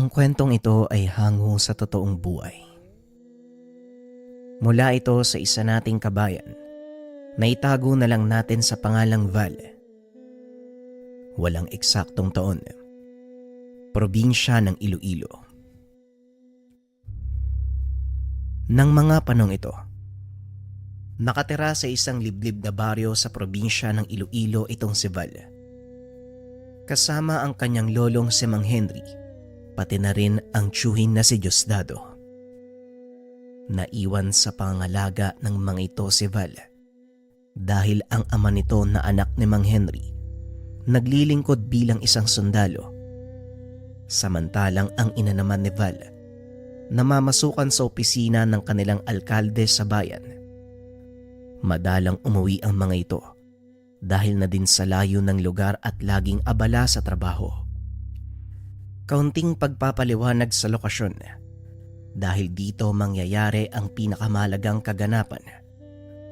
Ang kwentong ito ay hango sa totoong buhay. Mula ito sa isa nating kabayan na itago na lang natin sa pangalang Val. Walang eksaktong taon. Probinsya ng Iloilo. Nang mga panong ito, nakatira sa isang liblib na baryo sa probinsya ng Iloilo itong si Val. Kasama ang kanyang lolong si Mang Henry, pati na rin ang tiyuhin na si Diosdado. Naiwan sa pangangalaga ng mga ito si Val dahil ang ama nito na anak ni Mang Henry naglilingkod bilang isang sundalo. Samantalang ang ina naman ni Val namamasukan sa opisina ng kanilang alkalde sa bayan. Madalang umuwi ang mga ito dahil na din sa layo ng lugar at laging abala sa trabaho. Kaunting pagpapaliwanag sa lokasyon dahil dito mangyayari ang pinakamahalagang kaganapan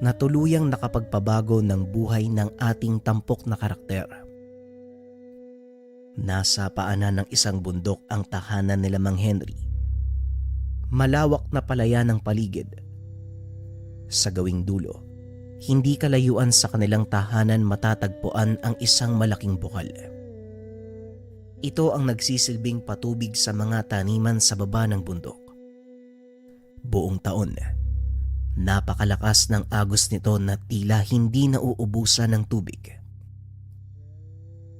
na tuluyang nakapagpabago ng buhay ng ating tampok na karakter. Nasa paanan ng isang bundok ang tahanan nila Mang Henry. Malawak na palayan ng paligid. Sa gawing dulo, hindi kalayuan sa kanilang tahanan matatagpuan ang isang malaking bukal. Ito ang nagsisilbing patubig sa mga taniman sa baba ng bundok. Buong taon, napakalakas ng agos nito na tila hindi nauubusan ng tubig.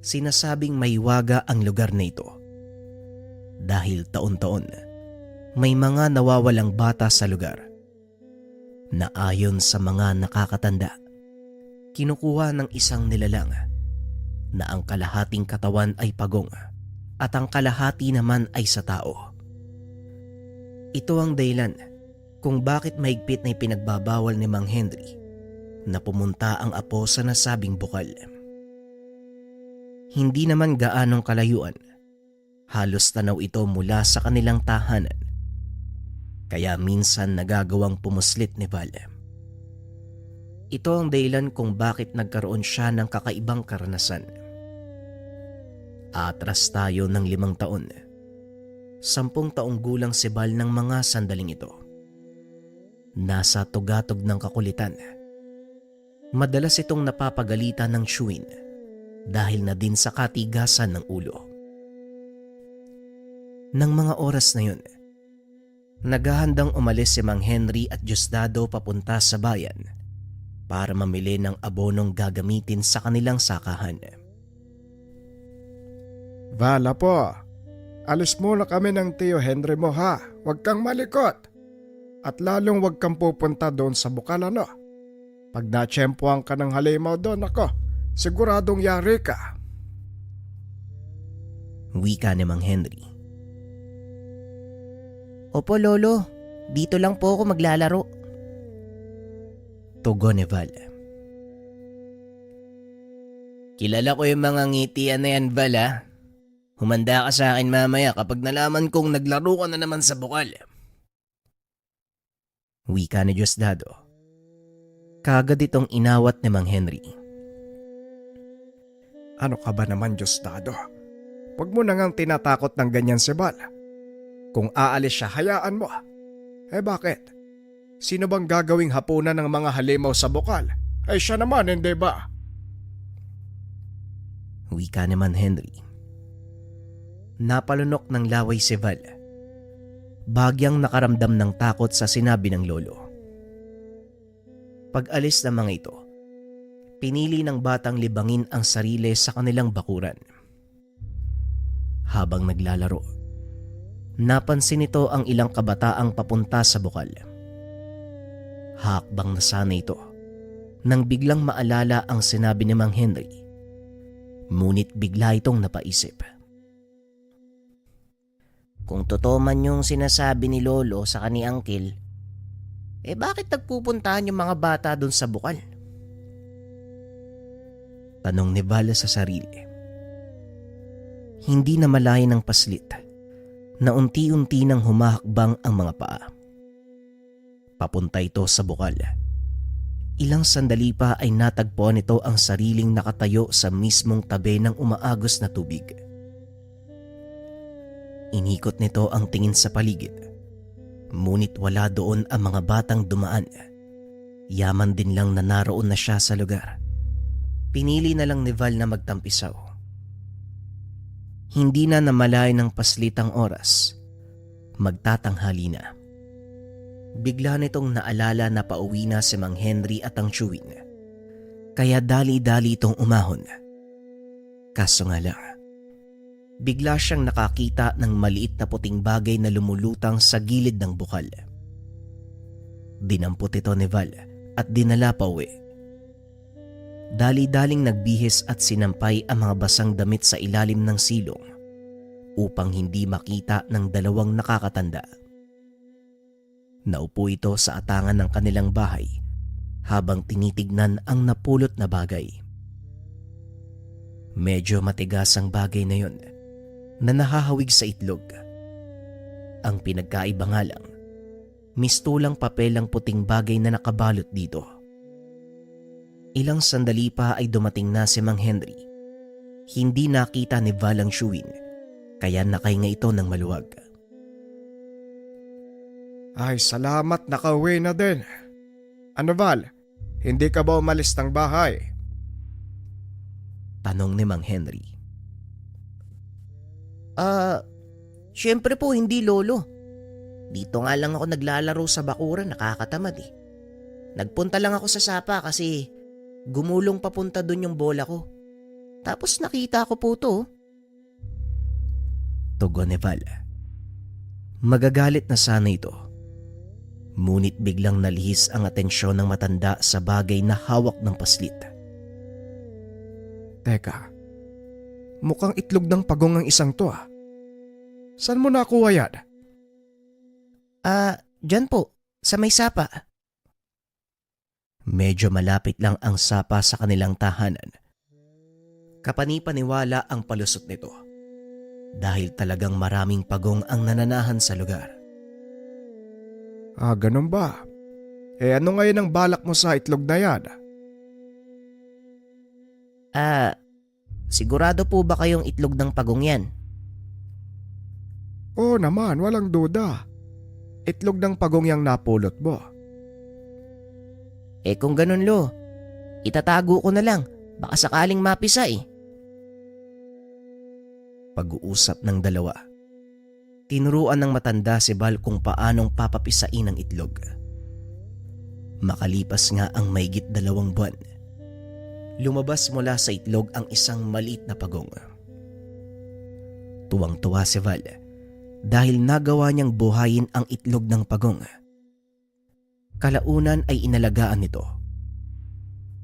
Sinasabing may waga ang lugar na ito dahil taon-taon may mga nawawalang bata sa lugar na ayon sa mga nakakatanda, kinukuha ng isang nilalang na ang kalahating katawan ay pagong at ang kalahati naman ay sa tao. Ito ang dahilan kung bakit mahigpit na ipinagbabawal ni Mang Henry na pumunta ang apo sa nasabing bukal. Hindi naman gaanong kalayuan, halos tanaw ito mula sa kanilang tahanan, kaya minsan nagagawang pumuslit ni Val. Ito ang dahilan kung bakit nagkaroon siya ng kakaibang karanasan. Atras tayo ng 5 taon. 10 taong gulang si Val ng mga sandaling ito. Nasa tugatog ng kakulitan. Madalas itong napapagalitan ng tiyuhin dahil na din sa katigasan ng ulo. Nang mga oras na yun, naghahandang umalis si Mang Henry at Diosdado papunta sa bayan para mamili ng abonong gagamitin sa kanilang sakahan. Vala po, alis muna kami ng Tio Henry mo ha. Huwag kang malikot. At lalong huwag kang pupunta doon sa bukal ano. Pag natsyempohan ka ng halimaw doon ako, siguradong yari ka. Wika ni Mang Henry. Opo lolo, dito lang po ako maglalaro. Tugon ni Val. Kilala ko yung mga ngitian na yan, Val ha. Humanda ka sa akin mamaya kapag nalaman kong naglaro ka na naman sa bukal. Wika ni Diosdado. Kagad itong inawat ni Mang Henry. Ano ka ba naman, Diosdado? Huwag mo na ngang tinatakot ng ganyan si Val. Kung aalis siya, hayaan mo. Eh bakit? Sino bang gagawing hapunan ng mga halimaw sa bukal? Ay siya naman, hindi ba? Wika ni Mang Henry. Napalunok ng laway si Val. Bagyang nakaramdam ng takot sa sinabi ng lolo. Pag-alis ng mga ito, pinili ng batang libangin ang sarili sa kanilang bakuran. Habang naglalaro, napansin nito ang ilang kabataang papunta sa bukal. Hakbang na sana ito nang biglang maalala ang sinabi ni Mang Henry. Ngunit bigla itong napaisip. Kung totoo man yung sinasabi ni lolo sa kani Uncle, bakit nagpupuntahan yung mga bata doon sa bukal? Tanong ni Val sa sarili. Hindi na malayo ng paslit na unti-unti nang humahakbang ang mga paa. Papunta ito sa bukal. Ilang sandali pa ay natagpuan nito ang sariling nakatayo sa mismong tabi ng umaagos na tubig. Inikot nito ang tingin sa paligid. Ngunit wala doon ang mga batang dumaan. Yaman din lang na naroon na siya sa lugar. Pinili na lang ni Val na magtampisaw. Hindi na namalay ng paslitang oras. Magtatanghali na. Bigla nitong naalala na pauwi na si Mang Henry at ang Chewin. Kaya dali-dali itong umahon. Kaso nga lang, bigla siyang nakakita ng maliit na puting bagay na lumulutang sa gilid ng bukal. Dinampot ito ni Val at dinala pa uwi. Dali-daling nagbihis at sinampay ang mga basang damit sa ilalim ng silong upang hindi makita ng dalawang nakakatanda. Naupo ito sa atangan ng kanilang bahay habang tinitignan ang napulot na bagay. Medyo matigas ang bagay na yon na nahahawig sa itlog. Ang pinagkaiba nga lang, mistulang papel ang puting bagay na nakabalot dito. Ilang sandali pa ay dumating na si Mang Henry. Hindi nakita ni Val ang Chewin, kaya nakahinga ito ng maluwag. Ay, salamat, nakauwi na din. Ano Val, hindi ka ba umalis ng bahay? Tanong ni Mang Henry. Siyempre po hindi lolo. Dito nga lang ako naglalaro sa bakuran, nakakatamad eh. Nagpunta lang ako sa sapa kasi gumulong papunta dun yung bola ko. Tapos nakita ko po to. Tugon ni Val. Magagalit na sana ito. Ngunit biglang nalihis ang atensyon ng matanda sa bagay na hawak ng paslit. Teka, mukhang itlog ng pagong ang isang to ah. Saan mo nakuha yan? Dyan po, sa may sapa. Medyo malapit lang ang sapa sa kanilang tahanan. Kapani-paniwala ang palusot nito dahil talagang maraming pagong ang nananahan sa lugar. Ganun ba? Ano ngayon ang balak mo sa itlog na yan? Sigurado po ba kayong itlog ng pagong yan? Oo naman, walang duda. Itlog ng pagong yang napulot mo. Kung ganun lo, itatago ko na lang. Baka sakaling mapisa eh. Pag-uusap ng dalawa. Tinuruan ng matanda si Val kung paanong papapisain ang itlog. Makalipas nga ang mahigit 2 buwan, lumabas mula sa itlog ang isang maliit na pagong. Tuwang-tuwa si Val dahil nagawa niyang buhayin ang itlog ng pagong. Kalaunan ay inalagaan nito.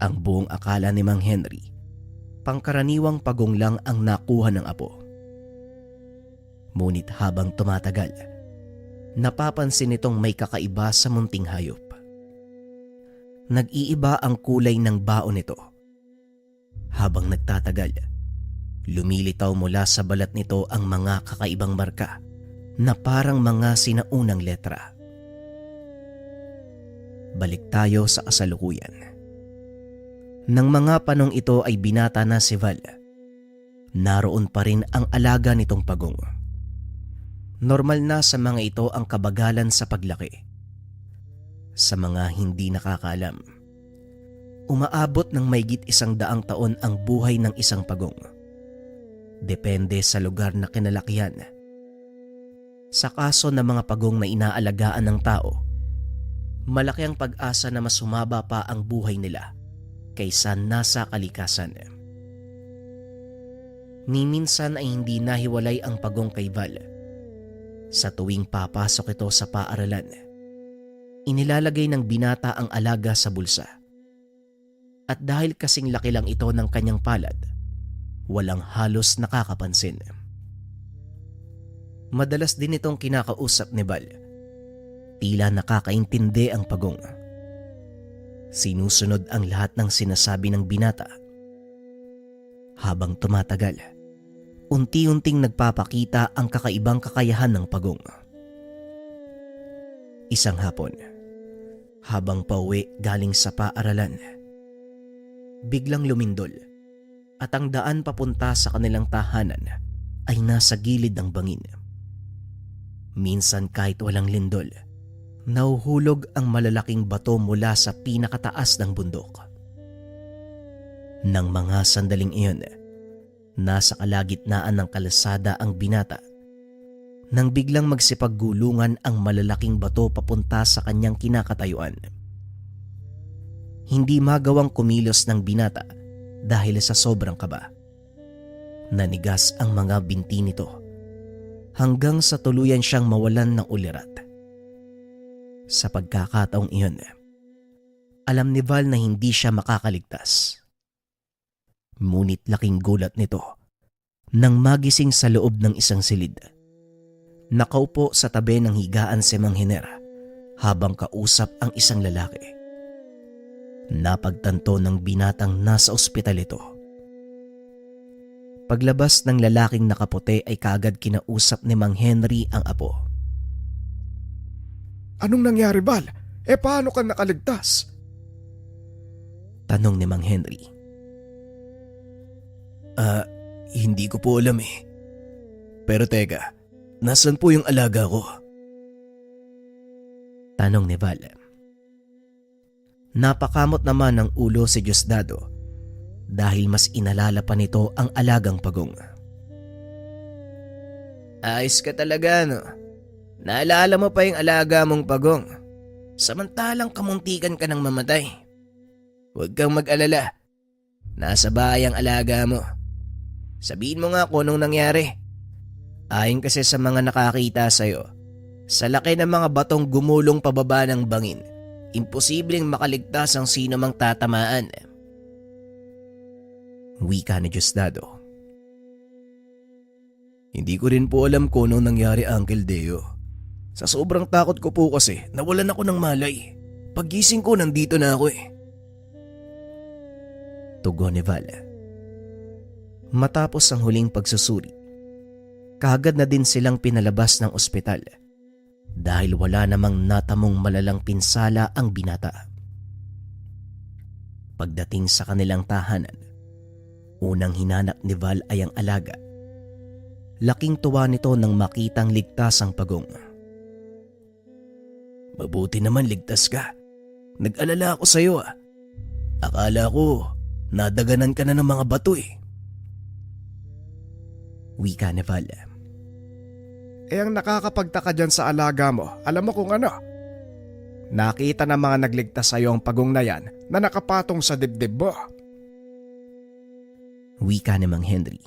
Ang buong akala ni Mang Henry, pangkaraniwang pagong lang ang nakuha ng apo. Ngunit habang tumatagal, napapansin nitong may kakaiba sa munting hayop. Nag-iiba ang kulay ng baon nito. Habang nagtatagal, lumilitaw mula sa balat nito ang mga kakaibang marka na parang mga sinaunang letra. Balik tayo sa kasalukuyan. Nang mga panong ito ay binata na si Val, naroon pa rin ang alaga nitong pagong. Normal na sa mga ito ang kabagalan sa paglaki. Sa mga hindi nakakaalam, umaabot ng mahigit 100 taon ang buhay ng isang pagong. Depende sa lugar na kinalakihan. Sa kaso ng mga pagong na inaalagaan ng tao, malaki ang pag-asa na mas humaba pa ang buhay nila kaysa nasa kalikasan. Minsan ay hindi nahiwalay ang pagong kay Val. Sa tuwing papasok ito sa paaralan, inilalagay ng binata ang alaga sa bulsa. At dahil kasing laki lang ito ng kanyang palad, walang halos nakakapansin. Madalas din itong kinakausap ni Val. Tila nakakaintindi ang pagong. Sinusunod ang lahat ng sinasabi ng binata. Habang tumatagal, unti-unting nagpapakita ang kakaibang kakayahan ng pagong. Isang hapon, habang pauwi galing sa paaralan, biglang lumindol at ang daan papunta sa kanilang tahanan ay nasa gilid ng bangin. Minsan kahit walang lindol, nauhulog ang malalaking bato mula sa pinakataas ng bundok. Nang mga sandaling iyon, nasa kalagitnaan ng kalsada ang binata nang biglang magsipaggulungan ang malalaking bato papunta sa kanyang kinakatayuan. Hindi magawang kumilos ng binata dahil sa sobrang kaba. Nanigas ang mga binti nito hanggang sa tuluyan siyang mawalan ng ulirat. Sa pagkakataong iyon, alam ni Val na hindi siya makakaligtas. Ngunit laking gulat nito nang magising sa loob ng isang silid. Nakaupo sa tabi ng higaan si Mang Hiner habang kausap ang isang lalaki. Napagtanto ng binatang nasa ospital ito. Paglabas ng lalaking nakaputi ay kaagad kinausap ni Mang Henry ang apo. Anong nangyari, Val? Paano ka nakaligtas? Tanong ni Mang Henry. Hindi ko po alam eh. Pero teka, nasan po yung alaga ko? Tanong ni Val. Napakamot naman ng ulo si Diosdado dahil mas inalala pa nito ang alagang pagong. Ayos ka talaga, no? Naalala mo pa yung alaga mong pagong. Samantalang kamuntikan ka ng mamatay. Huwag kang mag-alala. Nasa bahay ang alaga mo. Sabihin mo nga kung anong nangyari. Ayon kasi sa mga nakakita sa'yo, sa laki ng mga batong gumulong pababa ng bangin, imposibleng makaligtas ang sino mang tatamaan. Wika ni Diosdado. Hindi ko rin po alam kung anong nangyari, Uncle Deo. Sa sobrang takot ko po kasi, nawalan ako ng malay. Paggising ko, nandito na ako eh. Tugon ni Val. Matapos ang huling pagsusuri, kaagad na din silang pinalabas ng ospital dahil wala namang natamong malalang pinsala ang binata. Pagdating sa kanilang tahanan, unang hinanap ni Val ay ang alaga. Laking tuwa nito nang makitang ligtas ang pagong. Mabuti naman ligtas ka. Nag-alala ako sa iyo ah. Akala ko nadaganan ka na ng mga bato eh. Wika ni Val. Ang nakakapagtaka dyan sa alaga mo, alam mo kung ano? Nakita ng mga nagligtas sa'yo ang pagong na yan na nakapatong sa dibdib mo. Wika ni Mang Henry.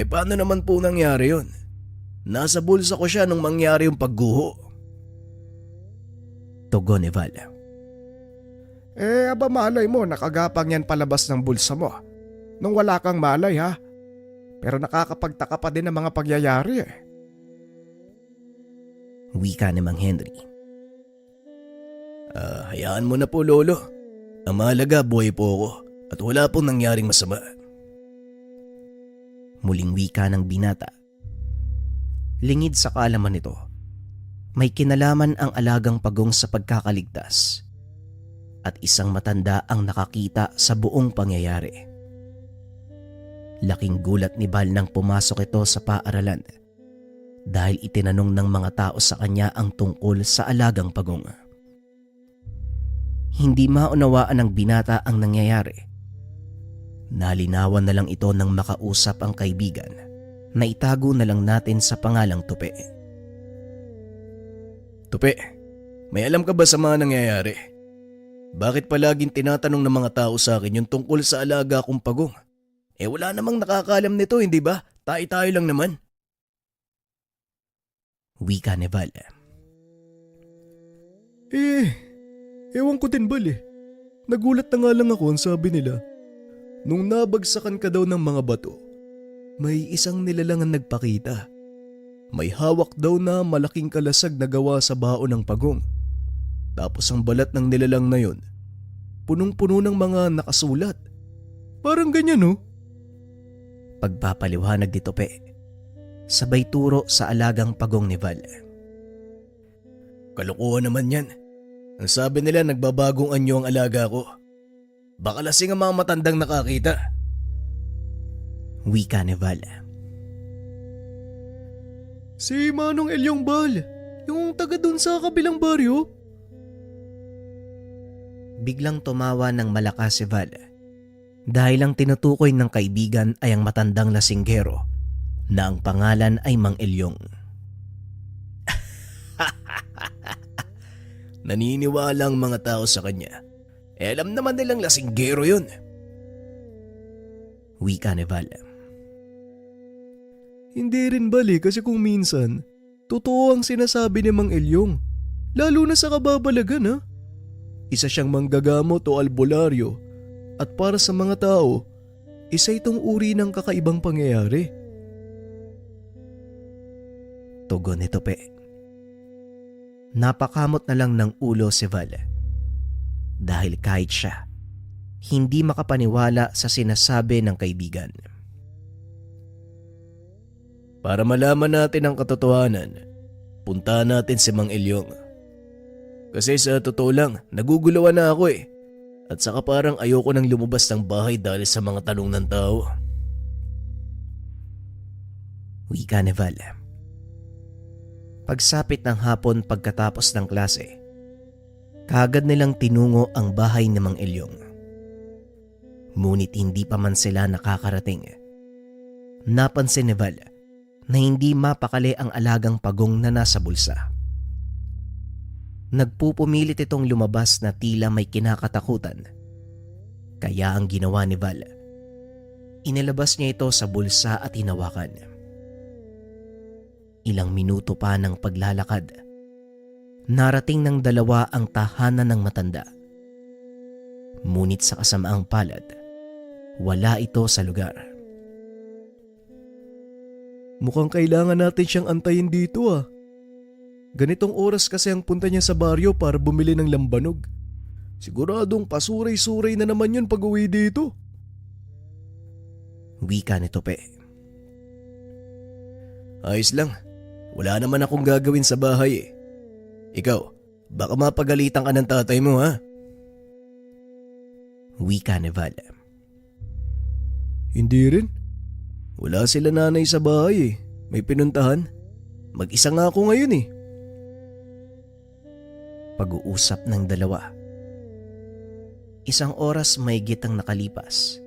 Paano naman po nangyari yun? Nasa bulsa ko siya nung mangyari yung pagguho. Tugon ni Val. Aba malay mo, nakagapang yan palabas ng bulsa mo. Nung wala kang malay ha. Pero nakakapagtaka pa din ang mga pagyayari eh. Wika ni Mang Henry. Hayaan mo na po, Lolo. Ang mahalaga, buhay po ako at wala pong nangyaring masama. Muling wika ng binata. Lingid sa kaalaman nito, may kinalaman ang alagang pagong sa pagkakaligtas at isang matanda ang nakakita sa buong pangyayari. Laking gulat ni Val nang pumasok ito sa paaralan dahil itinanong ng mga tao sa kanya ang tungkol sa alagang pagong. Hindi maunawaan ng binata ang nangyayari. Nalinawan na lang ito nang makausap ang kaibigan na itago na lang natin sa pangalang Tupe. Tupe, may alam ka ba sa mga nangyayari? Bakit palaging tinatanong ng mga tao sa akin yung tungkol sa alaga kong pagong? Wala namang nakakaalam nito, hindi ba? Tayo-tayo lang naman. Wika ni Val. Ewan ko din, Bal eh. Nagulat na nga lang ako ang sabi nila. Nung nabagsakan ka daw ng mga bato, may isang nilalang ang nagpakita. May hawak daw na malaking kalasag na gawa sa baon ng pagong. Tapos ang balat ng nilalang na yon, punong-puno ng mga nakasulat. Parang ganyan, no? Pagpapaliwanag ni Tupe, sabay turo sa alagang pagong ni Val. Kalokohan naman yan. Ang sabi nila nagbabagong anyo ang alaga ko. Baka lasing ang mga matandang nakakita. Wika ni Val. Si Manong Elyong Bal, yung taga dun sa kabilang baryo. Biglang tumawa ng malakas si Val dahil ang tinutukoy ng kaibigan ay ang matandang lasinggero na ang pangalan ay Mang Elyong. Naniniwala ang mga tao sa kanya. Alam naman nilang lasinggero yun. Wika ni Val. Hindi rin bali kasi kung minsan, totoo ang sinasabi ni Mang Elyong. Lalo na sa kababalagan ha. Isa siyang manggagamot o albularyo at para sa mga tao, isa itong uri ng kakaibang pangyayari. Tugon ni Tope. Napakamot na lang ng ulo si Val dahil kahit siya, hindi makapaniwala sa sinasabi ng kaibigan. Para malaman natin ang katotohanan, puntahan natin si Mang Elyong. Kasi sa totoo lang, naguguluhan na ako eh. At saka parang ayoko nang lumabas ng bahay dahil sa mga tanong ng tao. Wika ni Val. Pagsapit ng hapon pagkatapos ng klase, kaagad nilang tinungo ang bahay ni Mang Elyong. Ngunit hindi pa man sila nakakarating. Napansin ni Val na hindi mapakali ang alagang pagong na nasa bulsa. Nagpupumilit itong lumabas na tila may kinakatakutan. Kaya ang ginawa ni Val, inilabas niya ito sa bulsa at hinawakan. Ilang minuto pa ng paglalakad, narating ng dalawa ang tahanan ng matanda. Ngunit sa kasamaang palad, wala ito sa lugar. Mukhang kailangan natin siyang antayin dito ah. Ganitong oras kasi ang punta niya sa baryo para bumili ng lambanog. Siguradong pasuray-suray na naman yun pag uwi dito. Wika ni Tope. Ayos lang. Wala naman akong gagawin sa bahay eh. Ikaw, baka mapagalitan ka ng tatay mo ha? Wika ni Val. Hindi rin. Wala sila nanay sa bahay eh. May pinuntahan. Mag-isa nga ako ngayon eh. Pag-uusap ng dalawa. Isang oras mahigit ang nakalipas.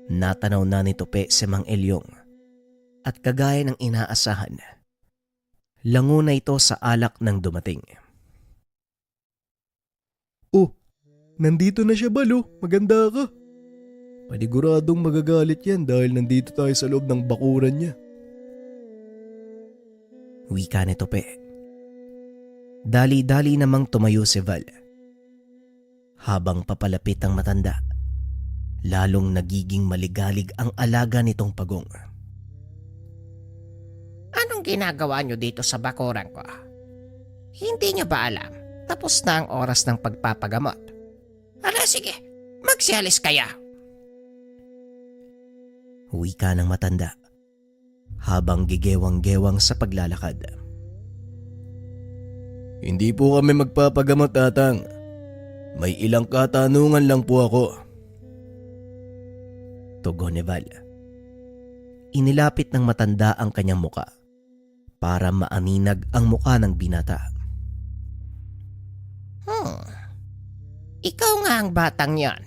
Natanaw na ni Tope si Mang Elyong at kagaya ng inaasahan, lango na ito sa alak ng dumating. Oh, nandito na siya Balo. Maganda ka. Paniguradong magagalit yan dahil nandito tayo sa loob ng bakuran niya. Wika ni Tope. Dali-dali namang tumayo si Val. Habang papalapit ang matanda, lalong nagiging maligalig ang alaga nitong pagong. Anong ginagawa nyo dito sa bakuran ko? Hindi nyo ba alam? Tapos na ang oras ng pagpapagamot. Ala sige, magsialis kaya. Wika ng matanda habang gigewang-gewang sa paglalakad. Hindi po kami magpapagamot, Tatang. May ilang katanungan lang po ako. Tugon ni Val. Inilapit ng matanda ang kanyang muka para maaninag ang muka ng binata. Ikaw nga ang batang yan.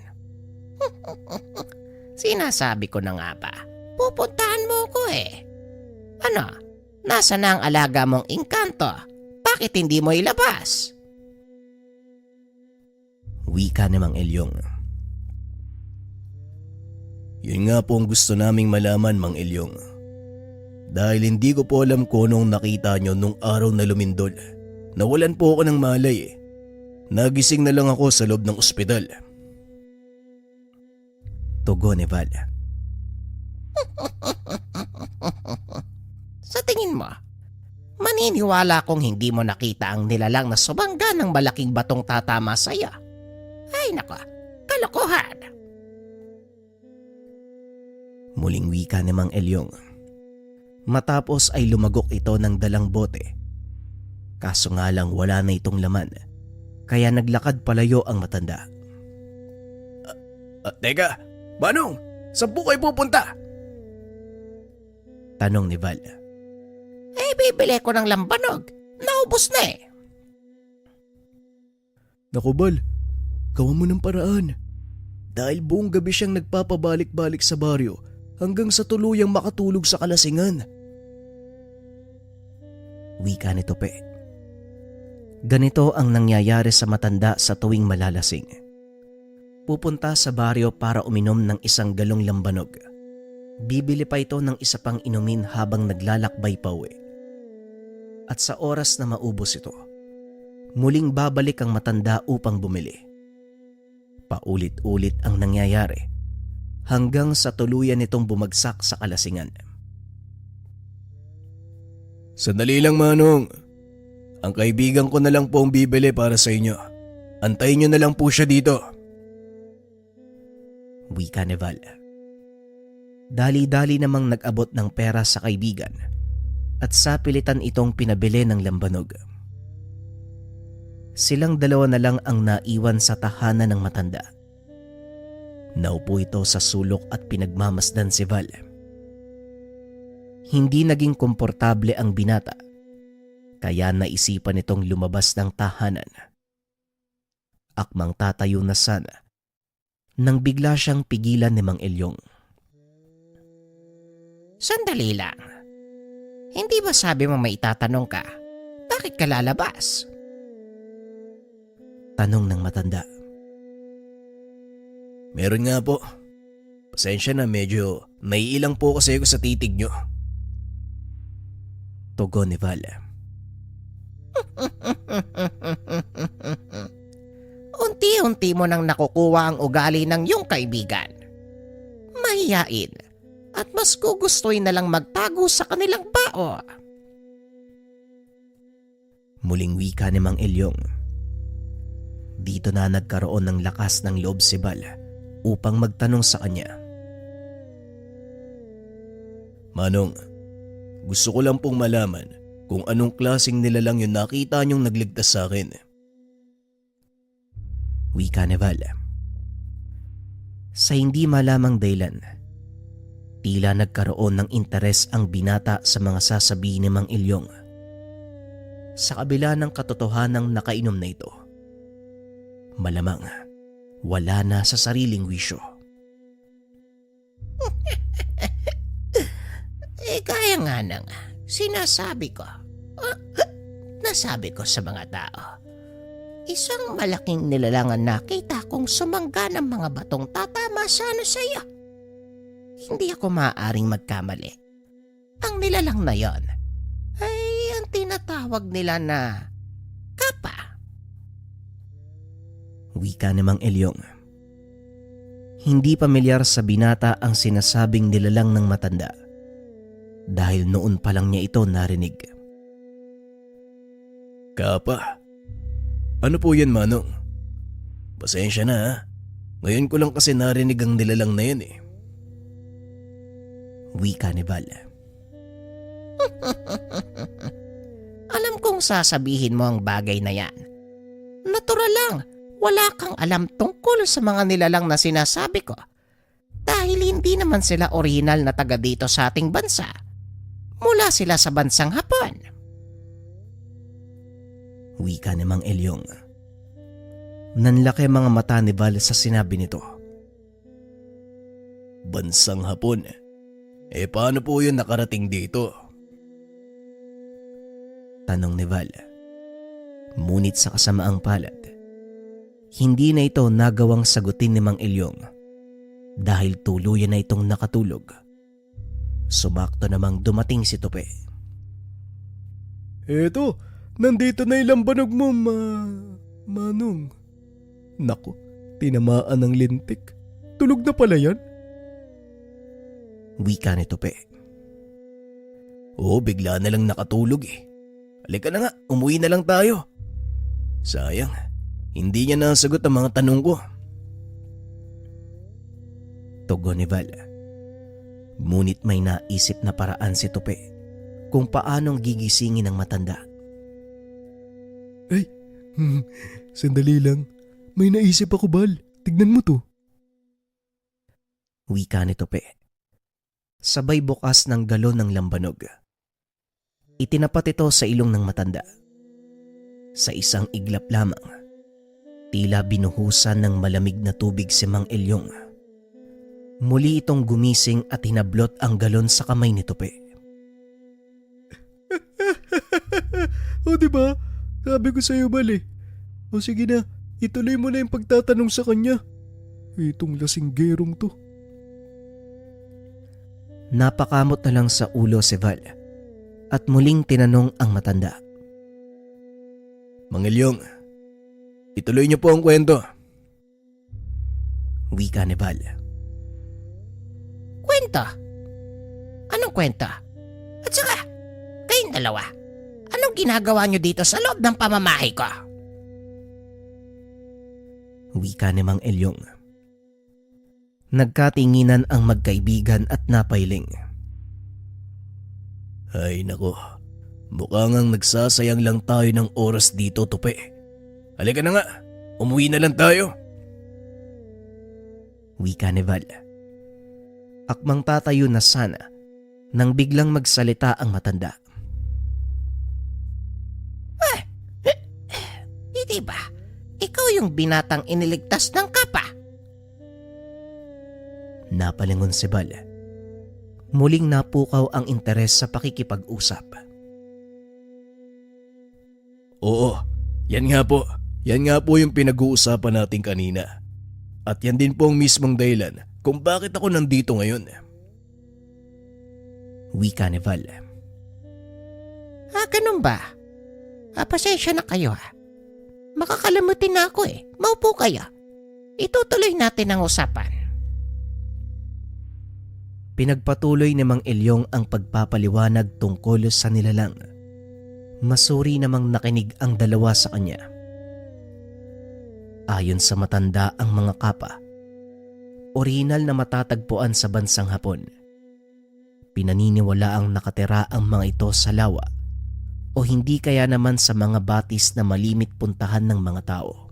Sinasabi ko na nga ba, pupuntahan mo ko eh. Ano, nasa na ang alaga mong engkanto? Bakit hindi mo ilabas? Wika ni Mang Elyong. Yun nga po ang gusto naming malaman, Mang Elyong. Dahil hindi ko po alam kung anong nakita nyo nung araw na lumindol. Nawalan po ako ng malay eh. Nagising na lang ako sa loob ng ospital. Tugon ni Val. Sa tingin mo, maniniwala kong hindi mo nakita ang nilalang na subangga ng malaking batong tatama sa'yo. Ay nako, kalokohan. Muling wika ni Mang Elyong. Matapos ay lumagok ito ng dalang bote. Kaso nga lang wala na itong laman, kaya naglakad palayo ang matanda. Teka, Manong, saan po kayo pupunta? Tanong ni Val. Eh Bibili ko ng lambanog. Naubos na eh. Naku Bal, gawa mo ng paraan. Dahil buong gabi siyang nagpapabalik-balik sa baryo hanggang sa tuluyang makatulog sa kalasingan. Wika ni Tope. Ganito ang nangyayari sa matanda sa tuwing malalasing. Pupunta sa baryo para uminom ng isang galong lambanog. Bibili pa ito ng isa pang inumin habang naglalakbay pa uwi. At sa oras na maubos ito, muling babalik ang matanda upang bumili. Paulit-ulit ang nangyayari hanggang sa tuluyan nitong bumagsak sa kalasingan. Sandali lang Manong. Ang kaibigan ko na lang po ang bibili para sa inyo. Antayin nyo na lang po siya dito. Wika ni Val. Dali-dali namang nag-abot ng pera sa kaibigan at sa pilitan itong pinabili ng lambanog. Silang dalawa na lang ang naiwan sa tahanan ng matanda. Naupo ito sa sulok at pinagmamasdan si Val. Hindi naging komportable ang binata, kaya naisipan nitong lumabas ng tahanan. Akmang tatayo na sana nang bigla siyang pigilan ni Mang Elyong. Sandali lang. Hindi ba sabi mo may itatanong ka? Bakit ka lalabas? Tanong ng matanda. Meron nga po. Pasensya na, medyo naiilang po kasi ako sa titig nyo. Tugon ni Val. Unti-unti mo nang nakukuha ang ugali ng iyong kaibigan. Mahiyain at mas gugustuhin na lang magtago sa kanilang bao. Muling wika ni Mang Elyong. Dito na nagkaroon ng lakas ng loob si Val upang magtanong sa kanya. Manong, gusto ko lang pong malaman kung anong klaseng nilalang yung nakita niyong nagligtas sa akin. Wika ni Val. Sa hindi malamang dahilan, tila nagkaroon ng interes ang binata sa mga sasabihin ni Mang Elyong. Sa kabila ng katotohanang nakainom na ito, malamang wala na sa sariling wisyo. Kaya nga nang sinasabi ko, nasabi ko sa mga tao, isang malaking nilalangan nakita kong sumangga ng mga batong tatama sana sa iyo. Hindi ako maaaring magkamali. Ang nilalang na yon ay ang tinatawag nila na kapa. Wika ni Mang Elyong. Hindi pamilyar sa binata ang sinasabing nilalang ng matanda dahil noon pa lang niya ito narinig. Kapa? Ano po yan, Manong? Pasensya na ha. Ngayon ko lang kasi narinig ang nilalang na yan eh. Wika ni Val. Alam kong sasabihin mo ang bagay na yan. Natural lang, wala kang alam tungkol sa mga nilalang na sinasabi ko. Dahil hindi naman sila orihinal na taga dito sa ating bansa. Mula sila sa bansang Hapon. Wika ni Mang Elyong. Nanlaki mga mata ni Val sa sinabi nito. Bansang Hapon? Paano po yun nakarating dito? Tanong ni Val. Ngunit sa kasamaang palad, hindi na ito nagawang sagutin ni Mang Elyong dahil tuluyan na itong nakatulog. Sumakto namang dumating si Tope. Eto, nandito na yung lambanog mo, Manong. Naku, tinamaan ng lintik. Tulog na pala yan? Wika ni Tope. Oo, bigla na lang nakatulog eh. Halika na nga, umuwi na lang tayo. Sayang, hindi niya nasagot ang mga tanong ko. Tugon ni Val. Ngunit may naisip na paraan si Tope kung paanong gigisingin ang matanda. Sandali lang. May naisip ako, Bal. Tignan mo to. Wika ni Tope. Sabay bukas ng galon ng lambanog. Itinapat ito sa ilong ng matanda. Sa isang iglap lamang, tila binuhusan ng malamig na tubig si Mang Elyong. Muli itong gumising at hinablot ang galon sa kamay ni Tupi. O diba? Sabi ko sa'yo, Bal eh. O sige na, ituloy mo na yung pagtatanong sa kanya. Itong lasinggerong to. Napakamot na lang sa ulo si Val at muling tinanong ang matanda. Mang Elyong, ituloy niyo po ang kwento. Wika ni Val. Kwento? Anong kwento? At saka, kayong dalawa, anong ginagawa nyo dito sa loob ng pamamahay ko? Wika ni Mang Elyong. Nagkatinginan ang magkaibigan at napailing. Ay nako, mukhang ang nagsasayang lang tayo ng oras dito, Tupi. Halika na nga, umuwi na lang tayo. Wika ni Val. Akmang tatayo na sana nang biglang magsalita ang matanda. Hindi ba? Ikaw yung binatang iniligtas ng kapa. Napalingon si Val. Muling napukaw ang interes sa pakikipag-usap. Oo, yan nga po. Yan nga po yung pinag-uusapan natin kanina. At yan din po ang mismong dahilan kung bakit ako nandito ngayon. Wika ni Val. Ganun ba? Pasensya na kayo ha. Makakalamutin na ako eh. Maupo kayo. Itutuloy natin ang usapan. Pinagpatuloy ni Mang Elyong ang pagpapaliwanag tungkol sa nilalang. Masuri namang nakinig ang dalawa sa kanya. Ayon sa matanda ang mga kapa, orihinal na matatagpuan sa bansang Hapon. Pinaniniwala ang nakatira ang mga ito sa lawa o hindi kaya naman sa mga batis na malimit puntahan ng mga tao.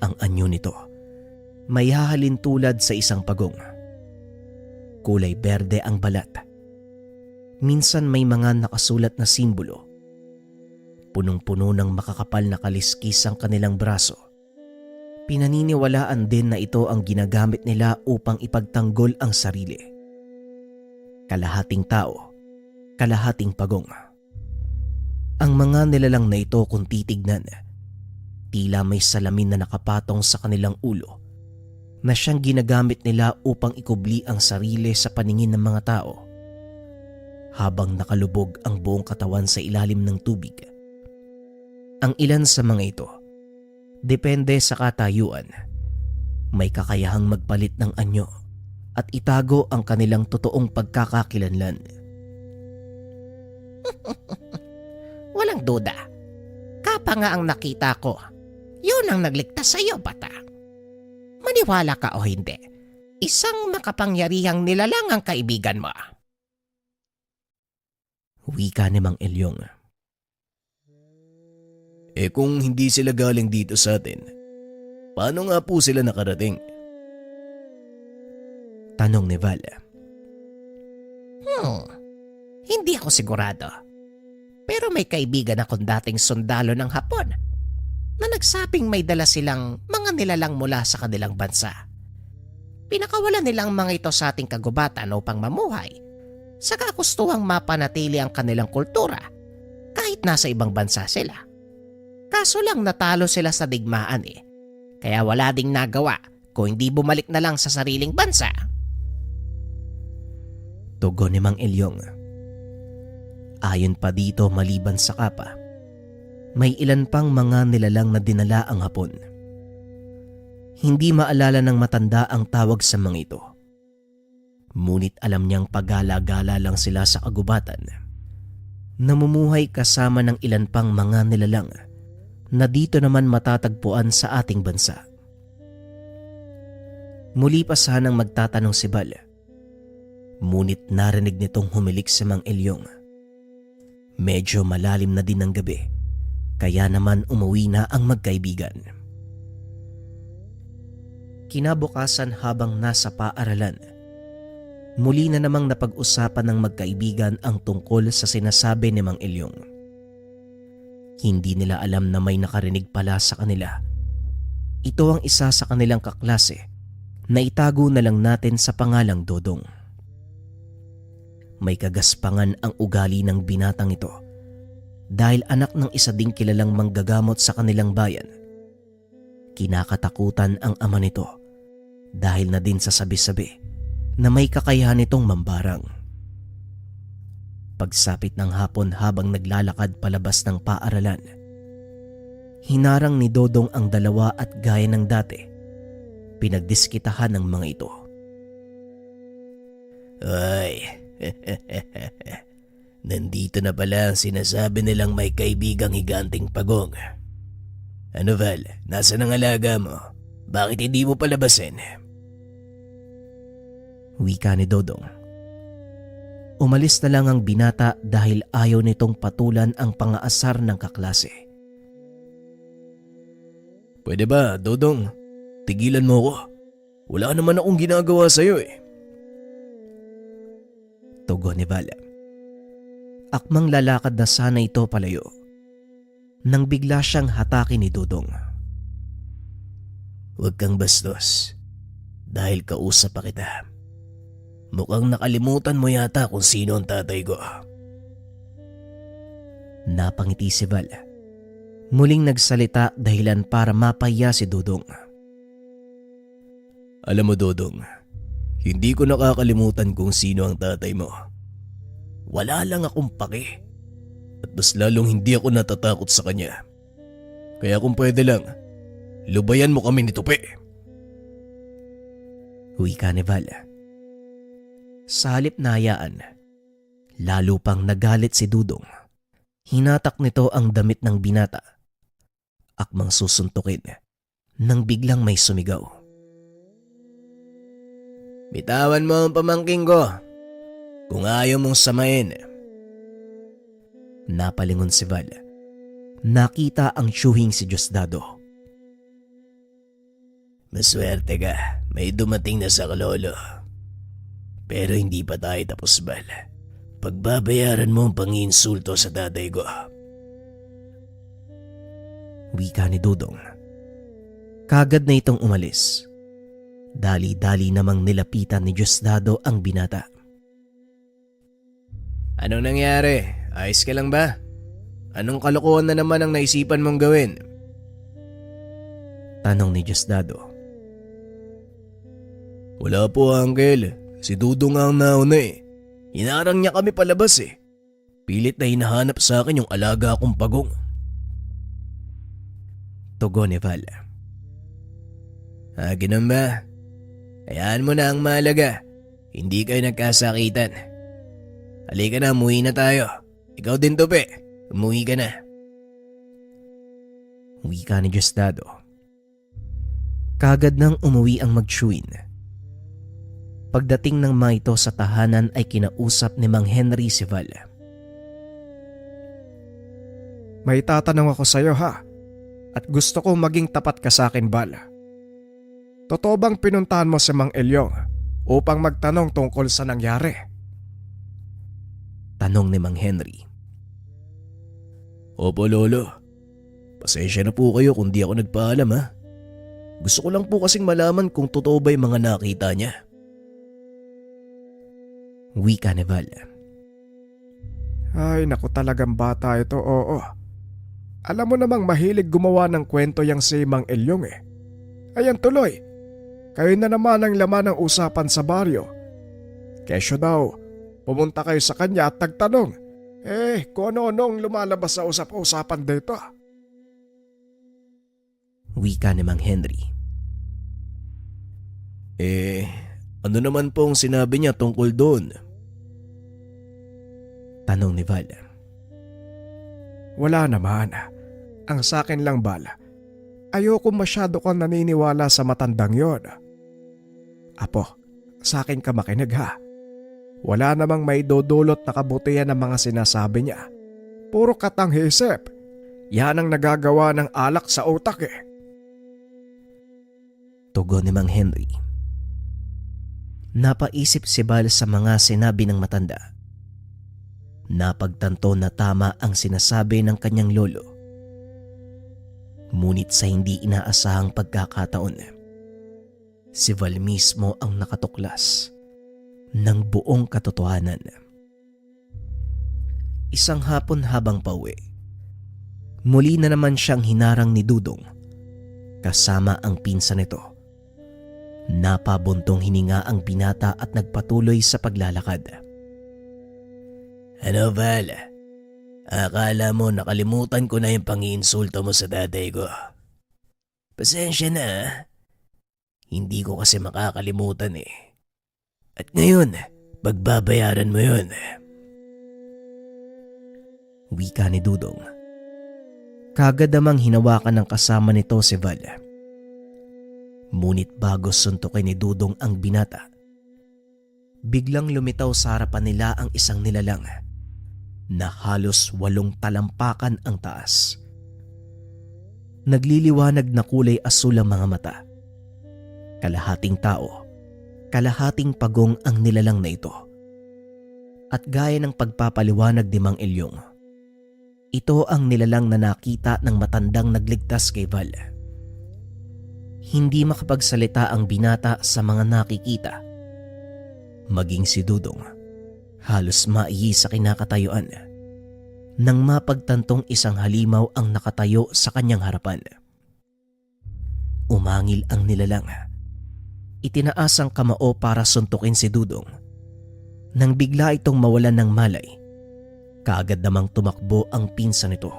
Ang anyo nito may hahalin tulad sa isang pagong. Kulay berde ang balat. Minsan may mga nakasulat na simbolo. Punong-puno ng makakapal na kaliskis ang kanilang braso. Pinaniniwalaan din na ito ang ginagamit nila upang ipagtanggol ang sarili. Kalahating tao, kalahating pagong. Ang mga nilalang na ito kung titignan, tila may salamin na nakapatong sa kanilang ulo na siyang ginagamit nila upang ikubli ang sarili sa paningin ng mga tao. Habang nakalubog ang buong katawan sa ilalim ng tubig. Ang ilan sa mga ito, depende sa katayuan, may kakayahang magpalit ng anyo at itago ang kanilang totoong pagkakakilanlan. Walang duda. Kapa nga ang nakita ko. Yun ang nagligtas sa iyo, bata. Maniwala ka o hindi, isang makapangyarihang nilalang ang kaibigan mo. Wika ni Mang Elyong. Kung hindi sila galing dito sa atin, paano nga po sila nakarating? Tanong ni Val. Hindi ako sigurado. Pero may kaibigan akong dating sundalo ng Hapon na nagsabing may dala silang mga nilalang mula sa kanilang bansa. Pinakawalan nilang mga ito sa ating kagubatan upang mamuhay sa kagustuhang mapanatili ang kanilang kultura kahit nasa ibang bansa sila. Kaso lang natalo sila sa digmaan eh, kaya wala ding nagawa kung hindi bumalik na lang sa sariling bansa. Tugon ni Mang Elyong. Ayon pa dito maliban sa kapa, may ilan pang mga nilalang na dinala ang Hapon. Hindi maalala ng matanda ang tawag sa mga ito. Ngunit alam niyang pagala-gala lang sila sa kagubatan. Namumuhay kasama ng ilan pang mga nilalang na dito naman matatagpuan sa ating bansa. Muli pa sanang magtatanong si Bal. Ngunit narinig nitong humilik si Mang Elyong. Medyo malalim na din ang gabi, kaya naman umuwi na ang magkaibigan. Kinabukasan habang nasa paaralan, Muli na namang napag-usapan ng magkaibigan ang tungkol sa sinasabi ni Mang Elyong. Hindi nila alam na may nakarinig pala sa kanila. Ito ang isa sa kanilang kaklase na itago na lang natin sa pangalang Dodong. May kagaspangan ang ugali ng binatang ito dahil anak ng isa ding kilalang manggagamot sa kanilang bayan. Kinakatakutan ang ama nito dahil na din sa sabi-sabi na may kakayahan nitong mambarang. Pagsapit ng hapon habang naglalakad palabas ng paaralan, hinarang ni Dodong ang dalawa at gaya ng dati, pinagdiskitahan ng mga ito. Ay, nandito na pala ang sinasabi nilang may kaibigang higanting pagong. Ano Val, nasaan ang alaga mo? Bakit hindi mo palabasin? Wika ni Dodong. Umalis na lang ang binata dahil ayaw nitong patulan ang pangaasar ng kaklase. Pwede ba, Dodong? Tigilan mo ko. Wala naman akong ginagawa sa'yo eh. Tugon ni Val. Akmang lalakad na sana ito palayo nang bigla siyang hatakin ni Dodong. Huwag kang bastos. Dahil kausap pa kita. Mukhang nakalimutan mo yata kung sino ang tatay ko. Napangiti si Val. Muling nagsalita dahilan para mapahiya si Dodong. Alam mo Dodong, hindi ko nakakalimutan kung sino ang tatay mo. Wala lang akong pake. At mas lalong hindi ako natatakot sa kanya. Kaya kung pwede lang, lubayan mo kami ni Tupi. Wika ni Val. Sa halip na hayaan, lalo pang nagalit si Dudong. Hinatak nito ang damit ng binata. Akmang susuntukin nang biglang may sumigaw. Bitawan mo ang pamangking ko. Kung ayaw mong samain. Napalingon si Val. Nakita ang tiyuhing si Diosdado. Maswerte ka, may dumating na sa kalolo. Pero hindi pa tayo tapos, Val. Pagbabayaran mo ang panginsulto sa tatay ko. Wika ni Dudong. Kagad na itong umalis. Dali-dali namang nilapitan ni Diosdado ang binata. Anong nangyari? Ayos ka lang ba? Anong kalokohan na naman ang naisipan mong gawin? Tanong ni Diosdado. Wala po, Uncle. Si Dudong nga ang nauna eh. Hinarang niya kami palabas eh. Pilit na hinahanap sa akin yung alaga akong pagong. Tugon ni Val. Ganun ba? Hayaan mo na ang mahalaga. Hindi kayo nagkasakitan. Halika na, umuwi na tayo. Ikaw din, Tupi. Umuwi ka na. Wika ni Diosdado. Kagad nang umuwi ang magtsuin. Pagdating ng mga ito sa tahanan ay kinausap ni Mang Henry si Val. May tatanong ako sa'yo ha. At gusto ko maging tapat ka sa akin, Val. Totoo bang pinuntahan mo si Mang Elyong upang magtanong tungkol sa nangyari? Tanong ni Mang Henry. Opo, Lolo. Pasensya na po kayo kung di ako nagpaalam ha. Gusto ko lang po kasing malaman kung totoo ba yung mga nakita niya. Wika ni Val. Ay, naku talagang bata ito, oo. Alam mo namang mahilig gumawa ng kwento yang si Mang Elyong eh. Ayan tuloy, kayo na naman ang laman ng usapan sa baryo. Kesyo daw, pumunta kayo sa kanya at nagtanong. Kung ano-anong lumalabas sa usap-usapan dito. Wika ni Mang Henry. Ano naman po ang sinabi niya tungkol doon? Tanong ni Val. Wala naman. Ang sakin lang, Val, ayoko masyado kang naniniwala sa matandang yon. Apo, sakin ka makinig ha. Wala namang may dudulot na kabutihan ng mga sinasabi niya. Puro katanghisip. Yan ang nagagawa ng alak sa utak eh. Tugon ni Mang Henry. Napaisip si Val sa mga sinabi ng matanda. Napagtanto na tama ang sinasabi ng kanyang lolo. Ngunit sa hindi inaasahang pagkakataon, si Val mismo ang nakatuklas ng buong katotohanan. Isang hapon habang pauwi, muli na naman siyang hinarang ni Dudong kasama ang pinsan nito. Napabuntong hininga ang binata at nagpatuloy sa paglalakad. Ano Val? Akala mo nakalimutan ko na yung pang-iinsulto mo sa tatay ko. Pasensya na. Hindi ko kasi makakalimutan eh. At ngayon, pagbabayaran mo yun. Wika ni Dudong. Kagad namang hinawakan ng kasama nito si Val. Ngunit bago suntukin ni Dudong ang binata, biglang lumitaw sa harapan nila ang isang nilalang na halos 8 talampakan ang taas. Nagliliwanag na kulay asul ang mga mata. Kalahating tao, kalahating pagong ang nilalang na ito. At gaya ng pagpapaliwanag ni Mang Elyong, ito ang nilalang na nakita ng matandang nagligtas kay Val. Hindi makapagsalita ang binata sa mga nakikita. Maging si Dudong, halos maiyi sa kinakatayuan nang mapagtantong isang halimaw ang nakatayo sa kanyang harapan. Umangil ang nilalang. Itinaas ang kamao para suntukin si Dudong. Nang bigla itong mawalan ng malay, kaagad namang tumakbo ang pinsan nito.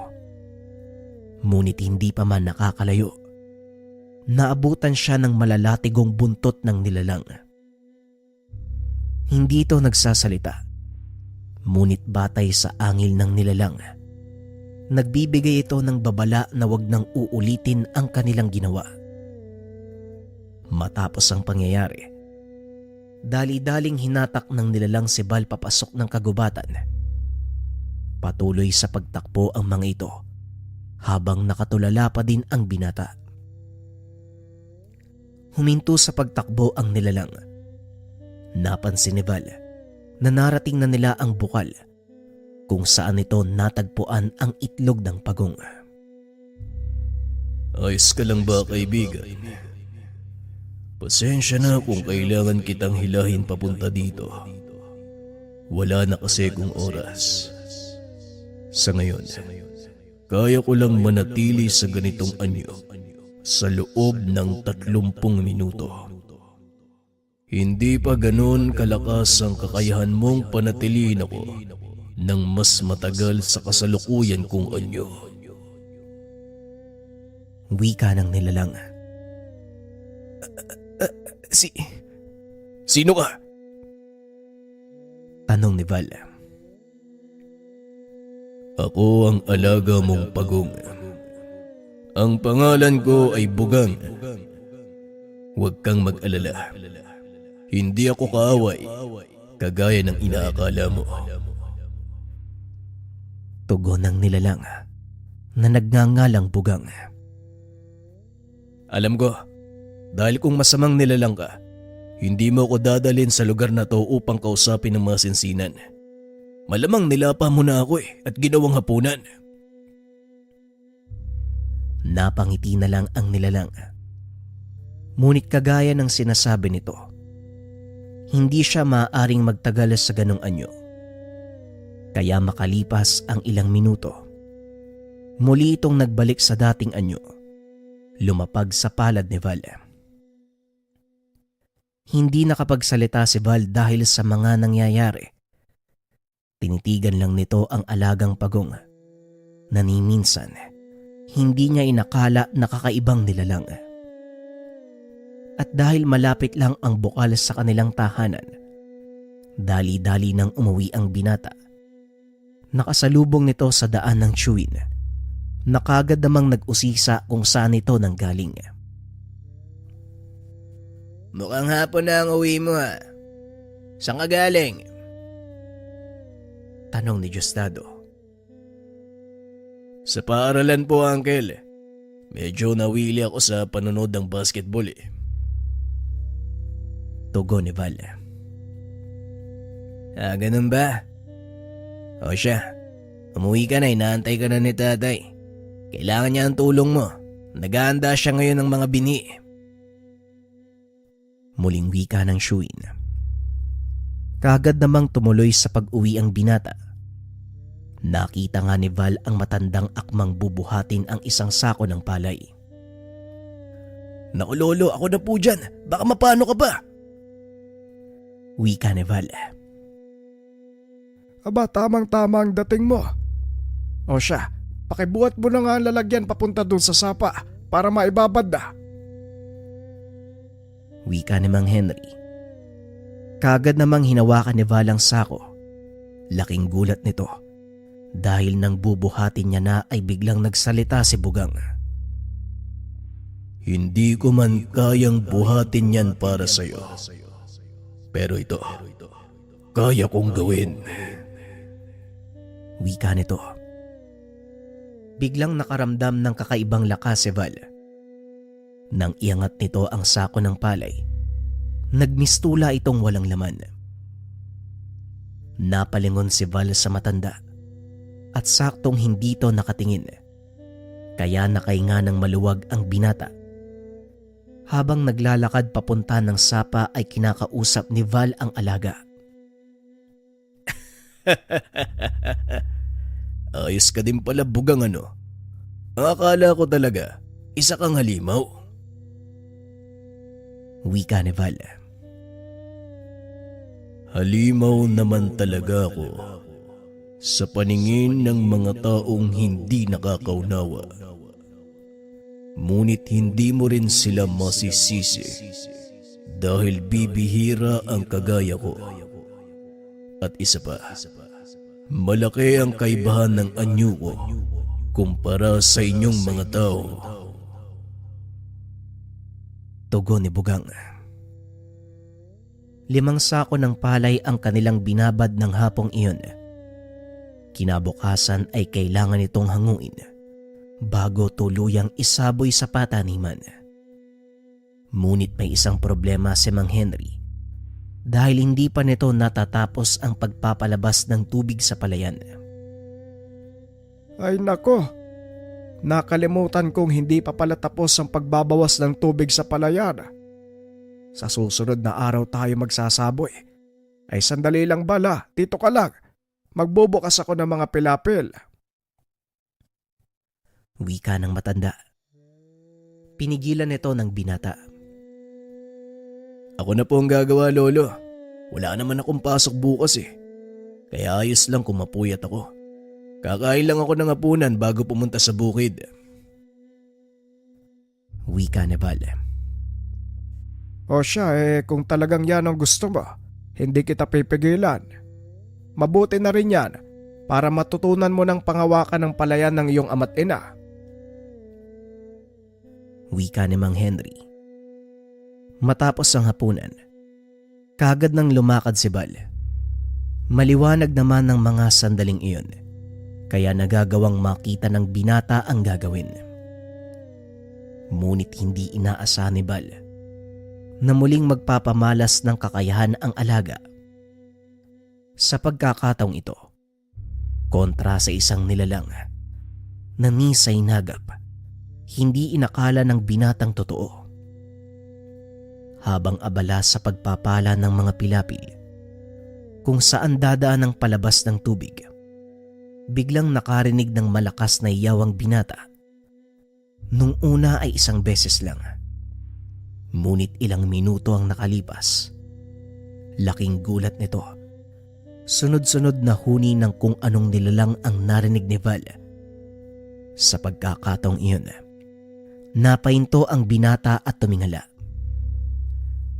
Ngunit hindi pa man nakakalayo, naabutan siya ng malalatigong buntot ng nilalang. Hindi ito nagsasalita, ngunit batay sa angil ng nilalang, nagbibigay ito ng babala na wag nang uulitin ang kanilang ginawa. Matapos ang pangyayari, dali-daling hinatak ng nilalang si Val papasok ng kagubatan. Patuloy sa pagtakbo ang mga ito habang nakatulala pa din ang binata. Huminto sa pagtakbo ang nilalang. Napansin ni Val na narating na nila ang bukal kung saan ito natagpuan ang itlog ng pagong. Ayos ka lang ba, kaibigan? Pasensya na kung kailangan kitang hilahin papunta dito. Wala na kasi kung oras. Sa ngayon, kaya ko lang manatili sa ganitong anyo sa loob ng 30 minuto. Hindi pa ganoon kalakas ang kakayahan mong panatilihin ako ng mas matagal sa kasalukuyan kong anyo. Wika ng nilalang. Sino ka? Tanong ni Val. Ako ang alaga mong pagong. Ang pangalan ko ay Bugang. Huwag kang mag-alala. Hindi ako kaaway, kagaya ng inaakala mo. Tugon ng nilalang na nagngangalang Bugang. Alam ko, dahil kung masamang nilalang ka, hindi mo ako dadalhin sa lugar na to upang kausapin ng mga sinsinan. Malamang nilapa mo na ako at ginawang hapunan. Napangiti na lang ang nilalang. Ngunit kagaya ng sinasabi nito, hindi siya maaaring magtagal sa ganong anyo. Kaya makalipas ang ilang minuto, muli itong nagbalik sa dating anyo, lumapag sa palad ni Val. Hindi nakapagsalita si Val dahil sa mga nangyayari. Tinitigan lang nito ang alagang pagong na ni minsan hindi niya inakala na kakaibang nilalang. At dahil malapit lang ang bukal sa kanilang tahanan, dali-dali nang umuwi ang binata. Nakasalubong nito sa daan ng tsuwin, na kagad namang nag-usisa kung saan ito nanggaling. Mukhang hapon na ang uwi mo ha. Saan ka galing? Tanong ni Diosdado. Sa paaralan po, Uncle. Medyo nawili ako sa panonood ng basketball. Tugon ni Val. Ganun ba? O siya, umuwi ka na, inaantay ka na ni tatay. Kailangan niya ang tulong mo. Naghahanda siya ngayon ng mga bini. Muling wika ng Shuin. Kaagad namang tumuloy sa pag-uwi ang binata. Nakita nga ni Val ang matandang akmang bubuhatin ang isang sako ng palay. Naku lolo, ako na po dyan. Baka mapano ka ba? Wika ni Val. Aba, tamang-tama ang dating mo. O siya, pakibuhat mo na nga ang lalagyan papunta dun sa sapa para maibabad na. Wika ni Mang Henry. Kaagad namang hinawakan ni Val ang sako. Laking gulat nito dahil nang bubuhatin niya na ay biglang nagsalita si Bugang. Hindi ko man kayang buhatin yan para sa'yo. Pero ito, kaya kong gawin. Wika nito. Biglang nakaramdam ng kakaibang lakas si Val. Nang iangat nito ang sako ng palay, nagmistula itong walang laman. Napalingon si Val sa matanda at saktong hindi ito nakatingin. Kaya nakahinga ng maluwag ang binata. Habang naglalakad papunta ng sapa ay kinakausap ni Val ang alaga. Ayos ka din pala Bugang ano. Akala ko talaga, isa kang halimaw. Wika ni Val. Halimaw naman talaga ako sa paningin ng mga taong hindi nakakaunawa. Ngunit hindi mo rin sila masisisi dahil bibihira ang kagaya ko. At isa pa, malaki ang kaibahan ng anyo ko kumpara sa inyong mga tao. Tugon ni Bugang. 5 sako ng palay ang kanilang binabad ng hapong iyon. Kinabukasan ay kailangan itong hanguin bago tuluyang isaboy sa pataniman. Ngunit may isang problema si Mang Henry dahil hindi pa nito natatapos ang pagpapalabas ng tubig sa palayan. Ay nako, nakalimutan kong hindi pa pala tapos ang pagbabawas ng tubig sa palayan. Sa susunod na araw tayo magsasaboy. Ay sandali lang bala, dito ka lang. Magbubukas ako ng mga pilapil. Wika ng matanda. Pinigilan nito ng binata. Ako na po ang gagawa lolo. Wala naman akong pasok bukas eh. Kaya ayos lang kung mapuyat ako. Kakain lang ako ng hapunan bago pumunta sa bukid. Wika ni Val. O siya, kung talagang yan ang gusto mo, hindi kita pipigilan. Mabuti na rin yan para matutunan mo ng pangawakan ng palayan ng iyong ama't ina. Wika ni Mang Henry. Matapos ang hapunan, kaagad nang lumakad si Val. Maliwanag naman ng mga sandaling iyon, kaya nagagawang makita ng binata ang gagawin. Ngunit hindi inaasahan ni Val na muling magpapamalas ng kakayahan ang alaga. Sa pagkakataong ito, kontra sa isang nilalang na nisay nagap, hindi inakala ng binatang totoo. Habang abala sa pagpapala ng mga pilapil, kung saan dadaan ang palabas ng tubig, biglang nakarinig ng malakas na iyaw ang binata. Nung una ay 1 beses lang. Ngunit ilang minuto ang nakalipas. Laking gulat nito. Sunod-sunod na huni ng kung anong nilalang ang narinig ni Val. Sa pagkakataong iyon, napahinto ang binata at tumingala.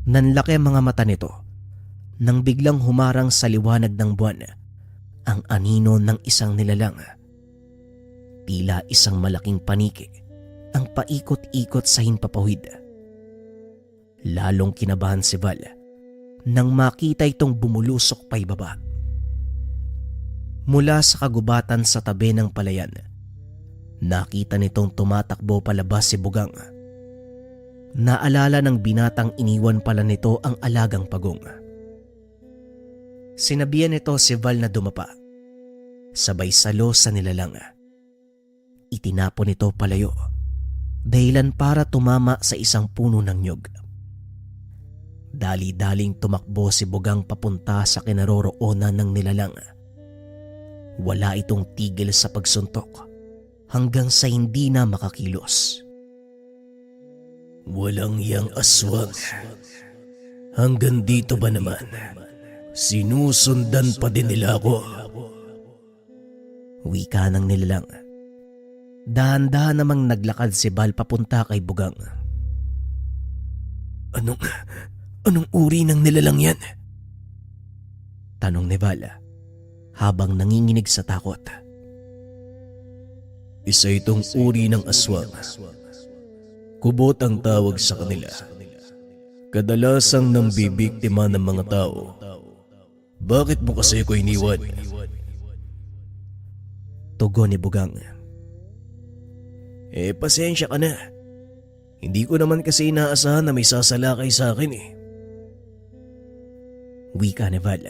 Nanlaki ang mga mata nito nang biglang humarang sa liwanag ng buwan ang anino ng isang nilalang. Tila isang malaking paniki ang paikot-ikot sa himpapawid. Lalong kinabahan si Val nang makita itong bumulusok pa ibaba. Mula sa kagubatan sa tabi ng palayan, nakita nitong tumatakbo palabas si Bugang. Naalala ng binatang iniwan pala nito ang alagang pagong. Sinabihan nito si Val na dumapa. Sabay salo sa nilalang. Itinapon nito palayo, dahilan para tumama sa isang puno ng nyug. Dali-daling tumakbo si Bugang papunta sa kinaroroonan ng nilalang. Wala itong tigil sa pagsuntok hanggang sa hindi na makakilos. Walang yang aswang. Hanggang dito ba naman? Sinusundan pa din nila ako. Wika ng nilalang. Dahan-dahan namang naglakad si Val papunta kay Bugang. Anong uri ng nilalang yan? Tanong ni Val habang nanginginig sa takot. Isa itong uri ng aswang. Kubot ang tawag sa kanila. Kadalasang nambibiktima ng mga tao. Bakit mo kasi ako iniwan? Tugon ni Bugang. Pasensya ka na. Hindi ko naman kasi inaasahan na may sasalakay sa akin eh. Wika ni Val.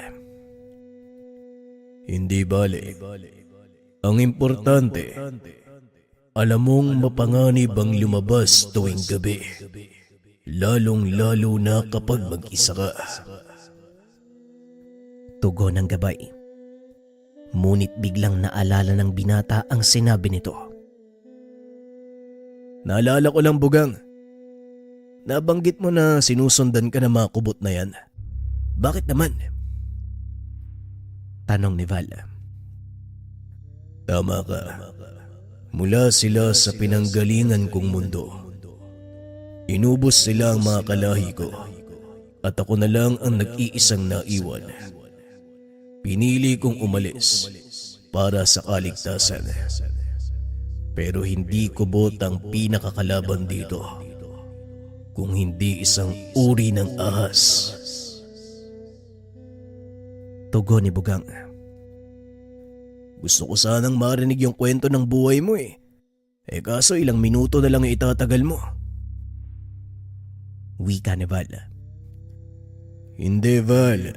Hindi bale. Ang importante, alam mong mapanganib ang lumabas tuwing gabi. Lalong-lalo na kapag mag-isa ka. Tugon ng gabay. Ngunit biglang naalala ng binata ang sinabi nito. Naalala ko lang, Bugang. Nabanggit mo na sinusundan ka ng mga kubot na yan. Bakit naman? Tanong ni Val. Tama ka. Mula sila sa pinanggalingan kong mundo. Inubos sila ang mga kalahi ko at ako na lang ang nag-iisang naiwan. Pinili kong umalis para sa kaligtasan. Pero hindi kubot ang pinakakalaban dito, kung hindi isang uri ng ahas. Tugon ni Bugang. Gusto ko sanang marinig yung kwento ng buhay mo eh. Kaso ilang minuto na lang itatagal mo. Wika ni Val. Hindi, Val.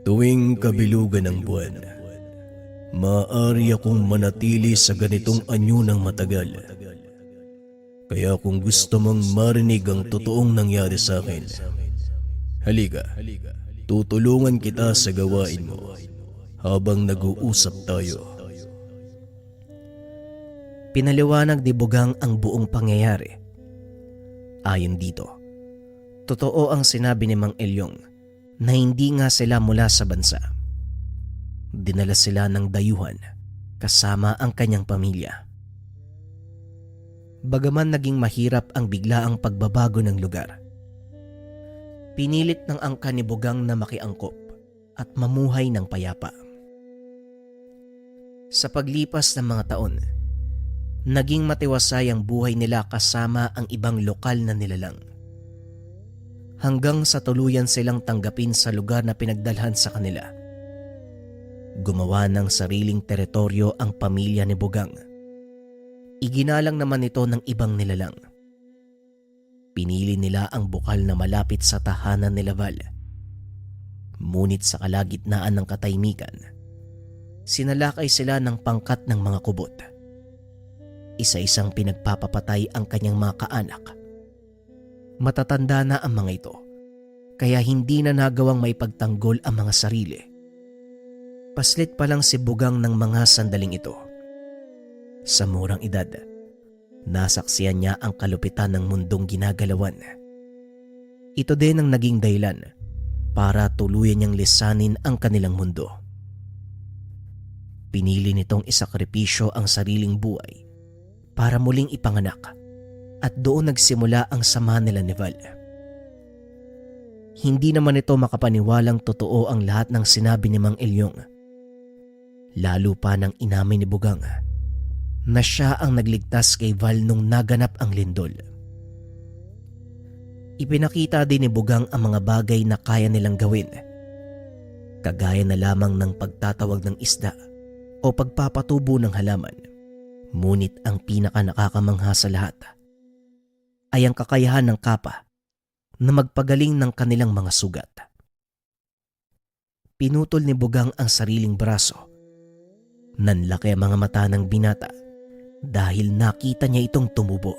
Tuwing kabilugan ng buwan, maaari akong manatili sa ganitong anyo ng matagal. Kaya kung gusto mong marinig ang totoong nangyari sa akin, halika, tutulungan kita sa gawain mo habang nag-uusap tayo. Pinaliwanag ni Bugang ang buong pangyayari. Ayon dito, totoo ang sinabi ni Mang Elyong na hindi nga sila mula sa bansa. Dinala sila ng dayuhan kasama ang kanyang pamilya. Bagaman naging mahirap ang biglaang pagbabago ng lugar, pinilit ng angkan ni Bugang na makiangkop at mamuhay ng payapa. Sa paglipas ng mga taon, naging matiwasay ang buhay nila kasama ang ibang lokal na nilalang. Hanggang sa tuluyan silang tanggapin sa lugar na pinagdalhan sa kanila. Gumawa ng sariling teritoryo ang pamilya ni Bugang. Iginalang naman ito ng ibang nilalang. Pinili nila ang bukal na malapit sa tahanan ni Val. Ngunit sa kalagitnaan ng katahimikan, sinalakay sila ng pangkat ng mga kubot. Isa-isang pinagpapapatay ang kanyang mga kaanak. Matatanda na ang mga ito, kaya hindi na nagawang maipagtanggol ang mga sarili. Paslit pa lang si Bugang ng mga sandaling ito. Sa murang edad, nasaksiyan niya ang kalupitan ng mundong ginagalawan. Ito din ang naging dahilan para tuluyan niyang lisanin ang kanilang mundo. Pinili nitong isakripisyo ang sariling buhay para muling ipanganak at doon nagsimula ang sama nila ni Val. Hindi naman ito makapaniwalang totoo ang lahat ng sinabi ni Mang Elyong. Lalo pa nang inamin ni Bugang na siya ang nagligtas kay Val nung naganap ang lindol. Ipinakita din ni Bugang ang mga bagay na kaya nilang gawin, kagaya na lamang ng pagtatawag ng isda o pagpapatubo ng halaman. Ngunit ang pinaka nakakamangha sa lahat ay ang kakayahan ng kapa na magpagaling ng kanilang mga sugat. Pinutol ni Bugang ang sariling braso. Nanlaki ang mga mata ng binata dahil nakita niya itong tumubo.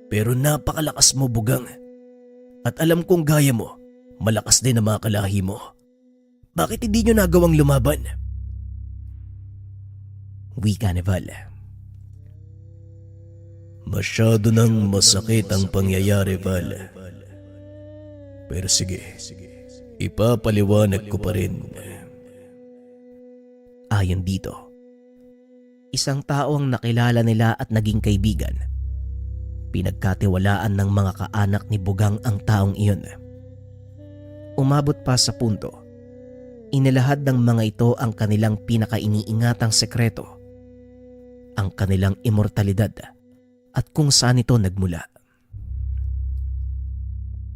Pero napakalakas mo, Bugang. At alam kong gaya mo, malakas din ang mga kalahi mo. Bakit hindi nyo nagawang lumaban? Wika ni Val. Masyado nang masakit ang pangyayari, Val. Pero sige, ipapaliwanag ko pa rin. Ayon dito, isang tao ang nakilala nila at naging kaibigan. Pinagkatiwalaan ng mga kaanak ni Bugang ang taong iyon. Umabot pa sa punto, inilahad ng mga ito ang kanilang pinakainiingatang sekreto, ang kanilang immortalidad at kung saan ito nagmula.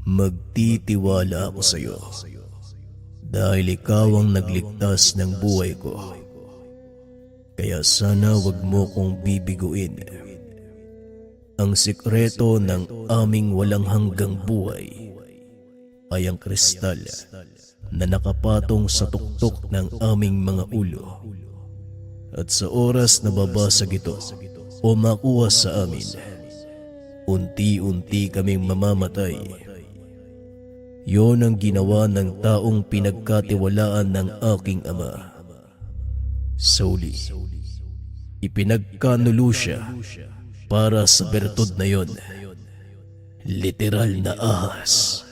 Magtitiwala ako sa iyo dahil ikaw ang nagligtas ng buhay ko. Kaya sana wag mo kong bibiguin. Ang sikreto ng aming walang hanggang buhay ay ang kristal na nakapatong sa tuktok ng aming mga ulo. At sa oras na babasag ito o makuha sa amin, unti-unti kaming mamamatay. Yon ang ginawa ng taong pinagkatiwalaan ng aking ama. Sauli, ipinagkanulo siya para sa bertud na yon. Literal na ahas.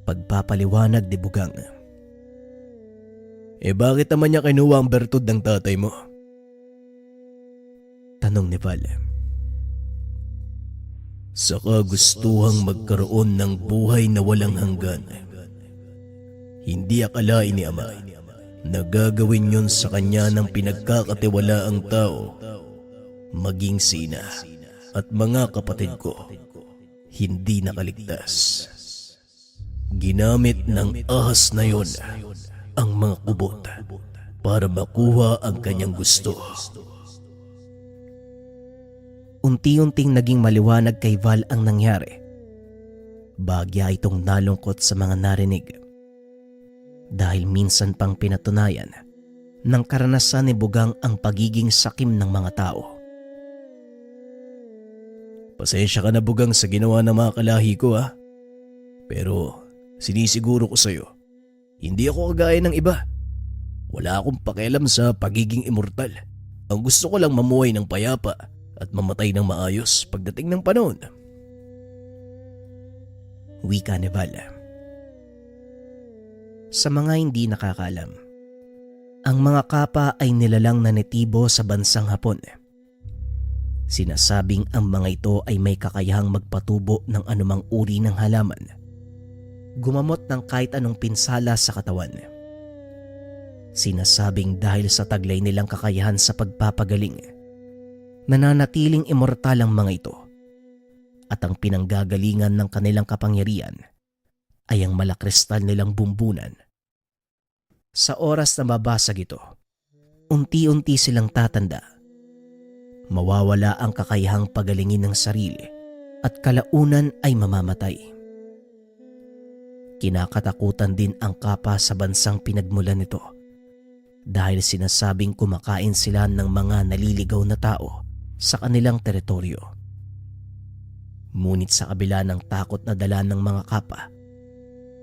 Pagpapaliwanag ni Bugang. Bakit naman niya kinuha ang bertud ng tatay mo? Tanong ni Val. Sa kagustuhang magkaroon ng buhay na walang hanggan. Hindi akalain ni ama na gagawin yun sa kanya ng pinagkakatiwalaang tao, maging sina at mga kapatid ko, hindi nakaligtas. Ginamit ng ahas na yon ang mga kubot para makuha ang kanyang gusto. Unti-unting naging maliwanag kay Val ang nangyari. Bagya itong nalungkot sa mga narinig. Dahil minsan pang pinatunayan ng karanasan ni Bugang ang pagiging sakim ng mga tao. Pasensya ka na, Bugang, sa ginawa ng mga kalahi ko, ha? Pero sinisiguro ko sa'yo, hindi ako kagaya ng iba. Wala akong pakialam sa pagiging immortal. Ang gusto ko lang mamuhay ng payapa at mamatay ng maayos pagdating ng panahon. Wika ni Val. Sa mga hindi nakakaalam, ang mga kapa ay nilalang na netibo sa bansang Hapon. Sinasabing ang mga ito ay may kakayahang magpatubo ng anumang uri ng halaman, gumamot ng kahit anong pinsala sa katawan. Sinasabing dahil sa taglay nilang kakayahan sa pagpapagaling, nananatiling immortal ang mga ito, at ang pinanggagalingan ng kanilang kapangyarihan ay ang malakristal nilang bumbunan. Sa oras na babasag ito, unti-unti silang tatanda. Mawawala ang kakayahang pagalingin ng sarili at kalaunan ay mamamatay. Kinakatakutan din ang kapa sa bansang pinagmulan nito dahil sinasabing kumakain sila ng mga naliligaw na tao sa kanilang teritoryo. Ngunit sa kabila ng takot na dala ng mga kapa,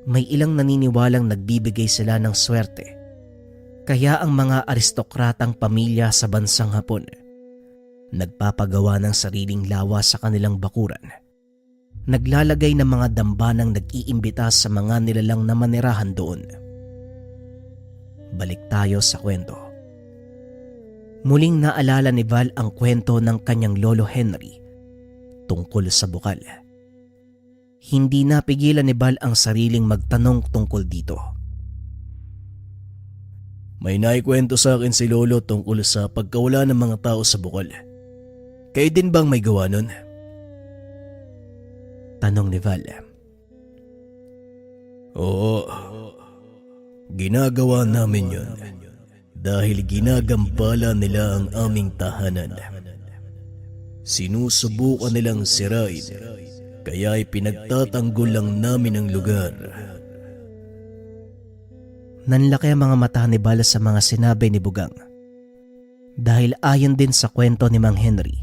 may ilang naniniwalang nagbibigay sila ng swerte. Kaya ang mga aristokratang pamilya sa bansang Hapon nagpapagawa ng sariling lawa sa kanilang bakuran. Naglalagay ng mga dambanang nag-iimbita sa mga nilalang na manirahan doon. Balik tayo sa kwento. Muling naalala ni Val ang kwento ng kanyang lolo Henry tungkol sa bukal. Hindi napigilan ni Val ang sariling magtanong tungkol dito. May naikwento sa akin si lolo tungkol sa pagkawala ng mga tao sa bukal. Kayo din bang may gawa nun? Tanong ni Val. Oo. Ginagawa namin yun dahil ginagambala nila ang aming tahanan. Sinusubukan nilang sirain Kaya pinagtatanggol lang namin ang lugar. Nanlaki ang mga mata ni Val sa mga sinabi ni Bugang. Dahil ayon din sa kwento ni Mang Henry,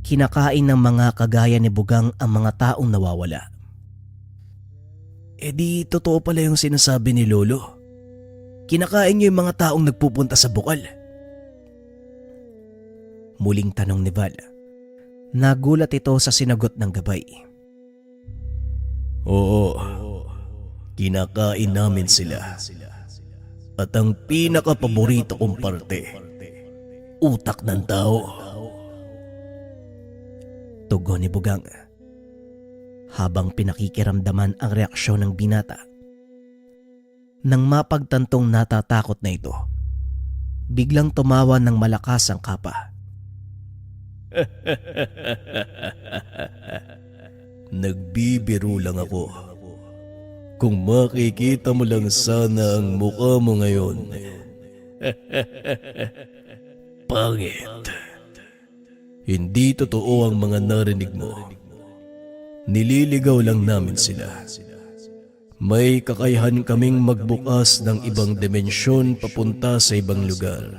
kinakain ng mga kagaya ni Bugang ang mga taong nawawala. E di totoo pala yung sinasabi ni Lolo. Kinakain niyo yung mga taong nagpupunta sa bukal. Muling tanong ni Val. Nagulat ito sa sinagot ng gabay. Oo, kinakain namin sila. At ang pinaka-paborito kong parte, utak ng tao. Tugon ni Bugang. Habang pinakikiramdaman ang reaksyon ng binata. Nang mapagtantong natatakot na ito, biglang tumawa ng malakas ang kapa. Nagbibiro lang ako. Kung makikita mo lang sana ang mukha mo ngayon. Pangit. Hindi totoo ang mga narinig mo. Nililigaw lang namin sila. May kakayahan kaming magbukas ng ibang dimensyon papunta sa ibang lugar.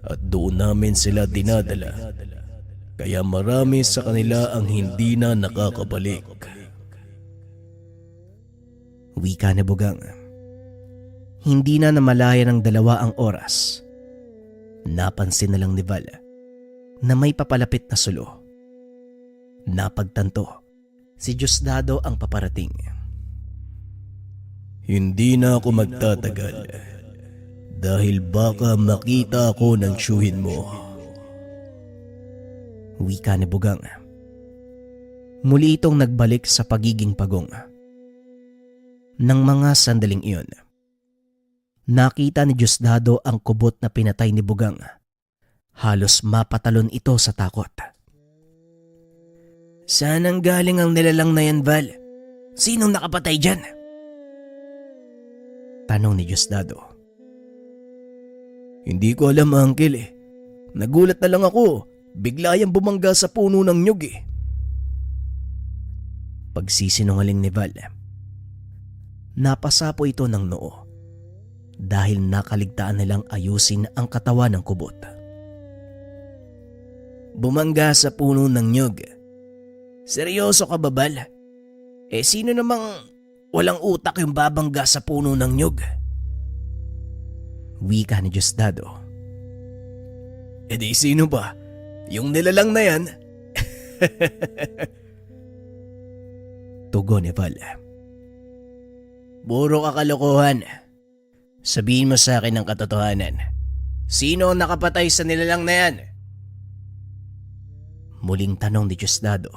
At doon namin sila dinadala. Kaya marami sa kanila ang hindi na nakakabalik. Wika ni Bugang. Hindi na namalaya ng 2 ang oras. Napansin na lang ni Val na may papalapit na sulo. Napagtanto, si Diosdado ang paparating. Hindi na ako magtatagal. Dahil baka makita ako ng tiyuhin mo. Wika ni Bugang. Muli itong nagbalik sa pagiging pagong. Nang mga sandaling iyon, nakita ni Diosdado ang kubot na pinatay ni Bugang. Halos mapatalon ito sa takot. Saan ang galing ang nilalang na yan, Val? Sinong nakapatay dyan? Tanong ni Diosdado. Hindi ko alam, Uncle eh. Nagulat na lang ako. Bigla yang bumangga sa puno ng nyug eh. Pagsisinungaling ni Val. Napasapo ito ng noo dahil nakaligtaan nilang ayusin ang katawan ng kubot. Bumangga sa puno ng nyug. Seryoso ka ba, Val? Eh sino namang walang utak yung babangga sa puno ng nyug? Wika ni Diosdado. E di sino ba? Yung nilalang na yan? Tugon ni Val. Puro kakalokohan. Sabihin mo sa akin ang katotohanan. Sino ang nakapatay sa nilalang na yan? Muling tanong ni Diosdado.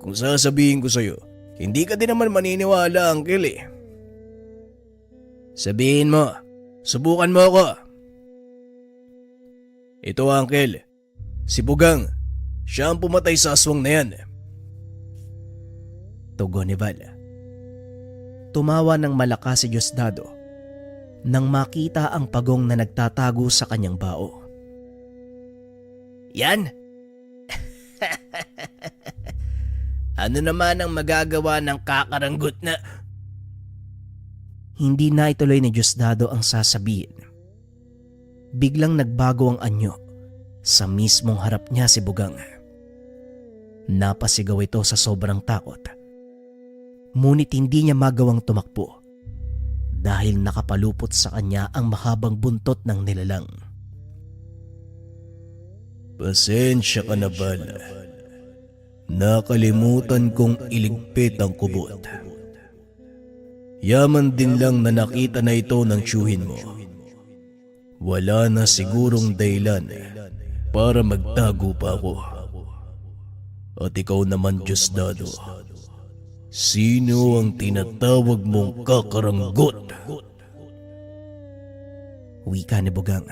Kung sasabihin ko sa'yo, hindi ka din naman maniniwala, Uncle eh. Sabihin mo, subukan mo ako. Ito, Uncle, si Bugang, siya ang pumatay sa aswang na yan. Tugon ni Val. Tumawa ng malakas si Diosdado nang makita ang pagong na nagtatago sa kanyang bao. Yan? Ano naman ang magagawa ng kakaranggot na... Hindi na ituloy ni Diosdado ang sasabihin. Biglang nagbago ang anyo. Sa mismong harap niya si Bugang. Napasigaw ito sa sobrang takot. Ngunit hindi niya magawang tumakbo dahil nakapalupot sa kanya ang mahabang buntot ng nilalang. Pasensya ka na, Val. Nakalimutan kong iligpit ang kubot. Yaman din lang na nakita na ito ng tiyuhin mo. Wala na sigurong dahilan para magtago pa ako. At ikaw naman, Diosdado, sino ang tinatawag mong kakaranggot? Wika ni Bugang.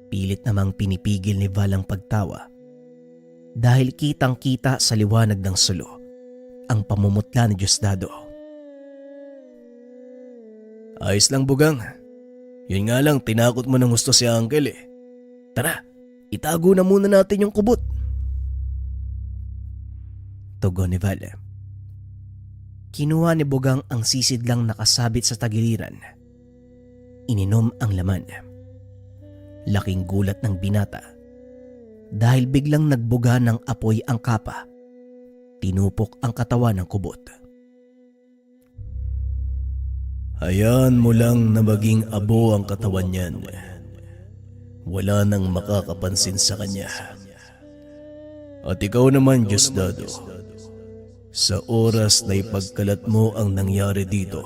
Pilit namang pinipigil ni Val ang pagtawa dahil kitang-kita sa liwanag ng sulo ang pamumutla ni Diosdado. Ayos lang, Bugang. Yun nga lang, tinakot mo ng gusto si Uncle eh. Tara, itago na muna natin yung kubot. Tugon ni Val. Kinuha ni Bugang ang sisidlang nakasabit sa tagiliran. Ininom ang laman. Laking gulat ng binata dahil biglang nagbuga ng apoy ang kapa. Tinupok ang katawan ng kubot. Hayaan mo lang na maging abo ang katawan niyan. Wala nang makakapansin sa kanya. At ikaw naman, Diosdado, sa oras na ipagkalat mo ang nangyari dito,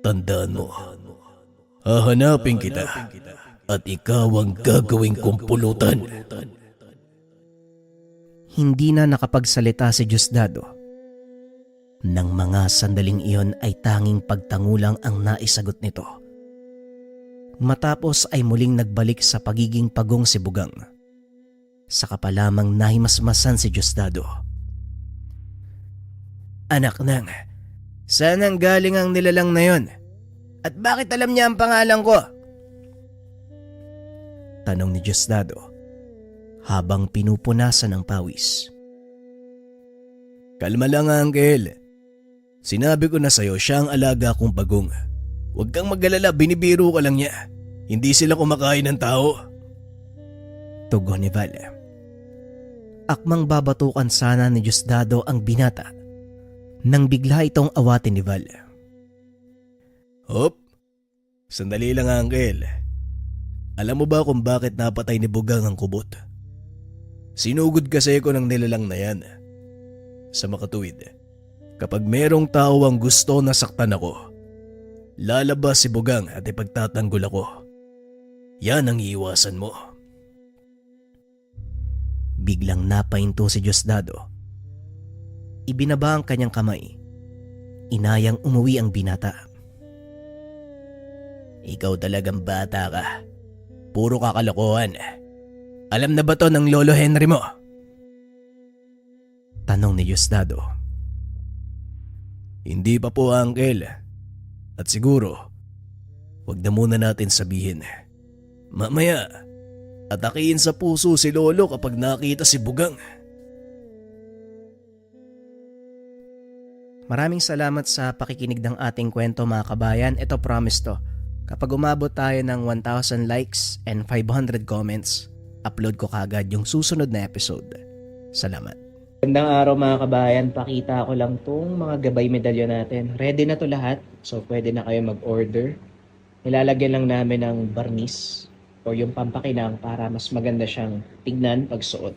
tandaan mo, hahanapin kita at ikaw ang gagawing kumpulutan. Hindi na nakapagsalita si Diosdado. Nang mga sandaling iyon ay tanging pagtangulang ang naisagot nito. Matapos ay muling nagbalik sa pagiging pagong si Bugang. Saka pa lamang nahimasmasan si Diosdado. Anak nang, saan ang galing ang nilalang na yon? At bakit alam niya ang pangalan ko? Tanong ni Diosdado habang pinupunasan ng pawis. Kalma lang, Uncle. Sinabi ko na sa'yo, siya ang alaga kong bagong. Huwag kang mag-alala, binibiro ka lang niya. Hindi sila kumakain ng tao. Tugon ni Val. Akmang babatukan sana ni Diosdado ang binata nang bigla itong awatin ni Val. Hop, sandali lang, Uncle. Alam mo ba kung bakit napatay ni Bugang ang kubot? Sinugod kasi ko ng nilalang na yan. Sa makatuwid, kapag merong tao ang gusto na saktan ako, lalabas si Bugang at ipagtatanggol ako. Yan ang iiwasan mo. Biglang napahinto si Diosdado. Ibinaba ang kanyang kamay. Inayang umuwi ang binata. Ikaw talagang bata ka. Puro kakalokohan. Alam na ba to ng Lolo Henry mo? Tanong ni Diosdado. Hindi pa po, Uncle. At siguro, wag na muna natin sabihin. Mamaya, atakiin sa puso si Lolo kapag nakita si Bugang. Maraming salamat sa pakikinig ng ating kwento mga kabayan. Ito promise to. Kapag umabot tayo ng 1,000 likes and 500 comments, upload ko kagad yung susunod na episode. Salamat. Magandang araw mga kabayan. Pakita ko lang tong mga gabay medalyon natin. Ready na to lahat. So pwede na kayo mag-order. Nilalagyan lang namin ng barnis o yung pampakinang para mas maganda siyang tignan pag suot.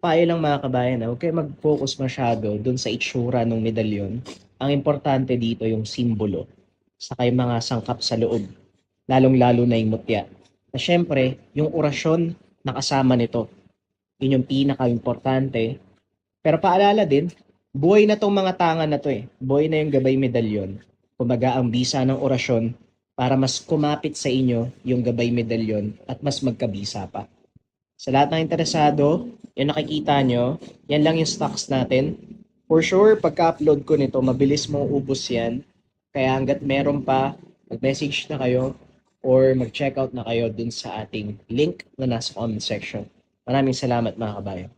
Payo lang mga kabayan, huwag kayo mag-focus masyado dun sa itsura ng medalyon. Ang importante dito yung simbolo, saka yung mga sangkap sa loob, lalong-lalo na yung mutya. Na syempre, yung orasyon na kasama nito, yun yung pinaka-importante. Pero paalala din, buhay na tong mga tangan na to eh. Buhay na yung gabay medalyon. Kumbaga ang bisa ng orasyon para mas kumapit sa inyo yung gabay medalyon at mas magkabisa pa. Sa lahat ng interesado, yung nakikita nyo, yan lang yung stocks natin. For sure, pagka-upload ko nito, mabilis mong ubos yan. Kaya hanggat meron pa, mag-message na kayo or mag-checkout na kayo dun sa ating link na nasa comment section. Maraming salamat mga kabayan.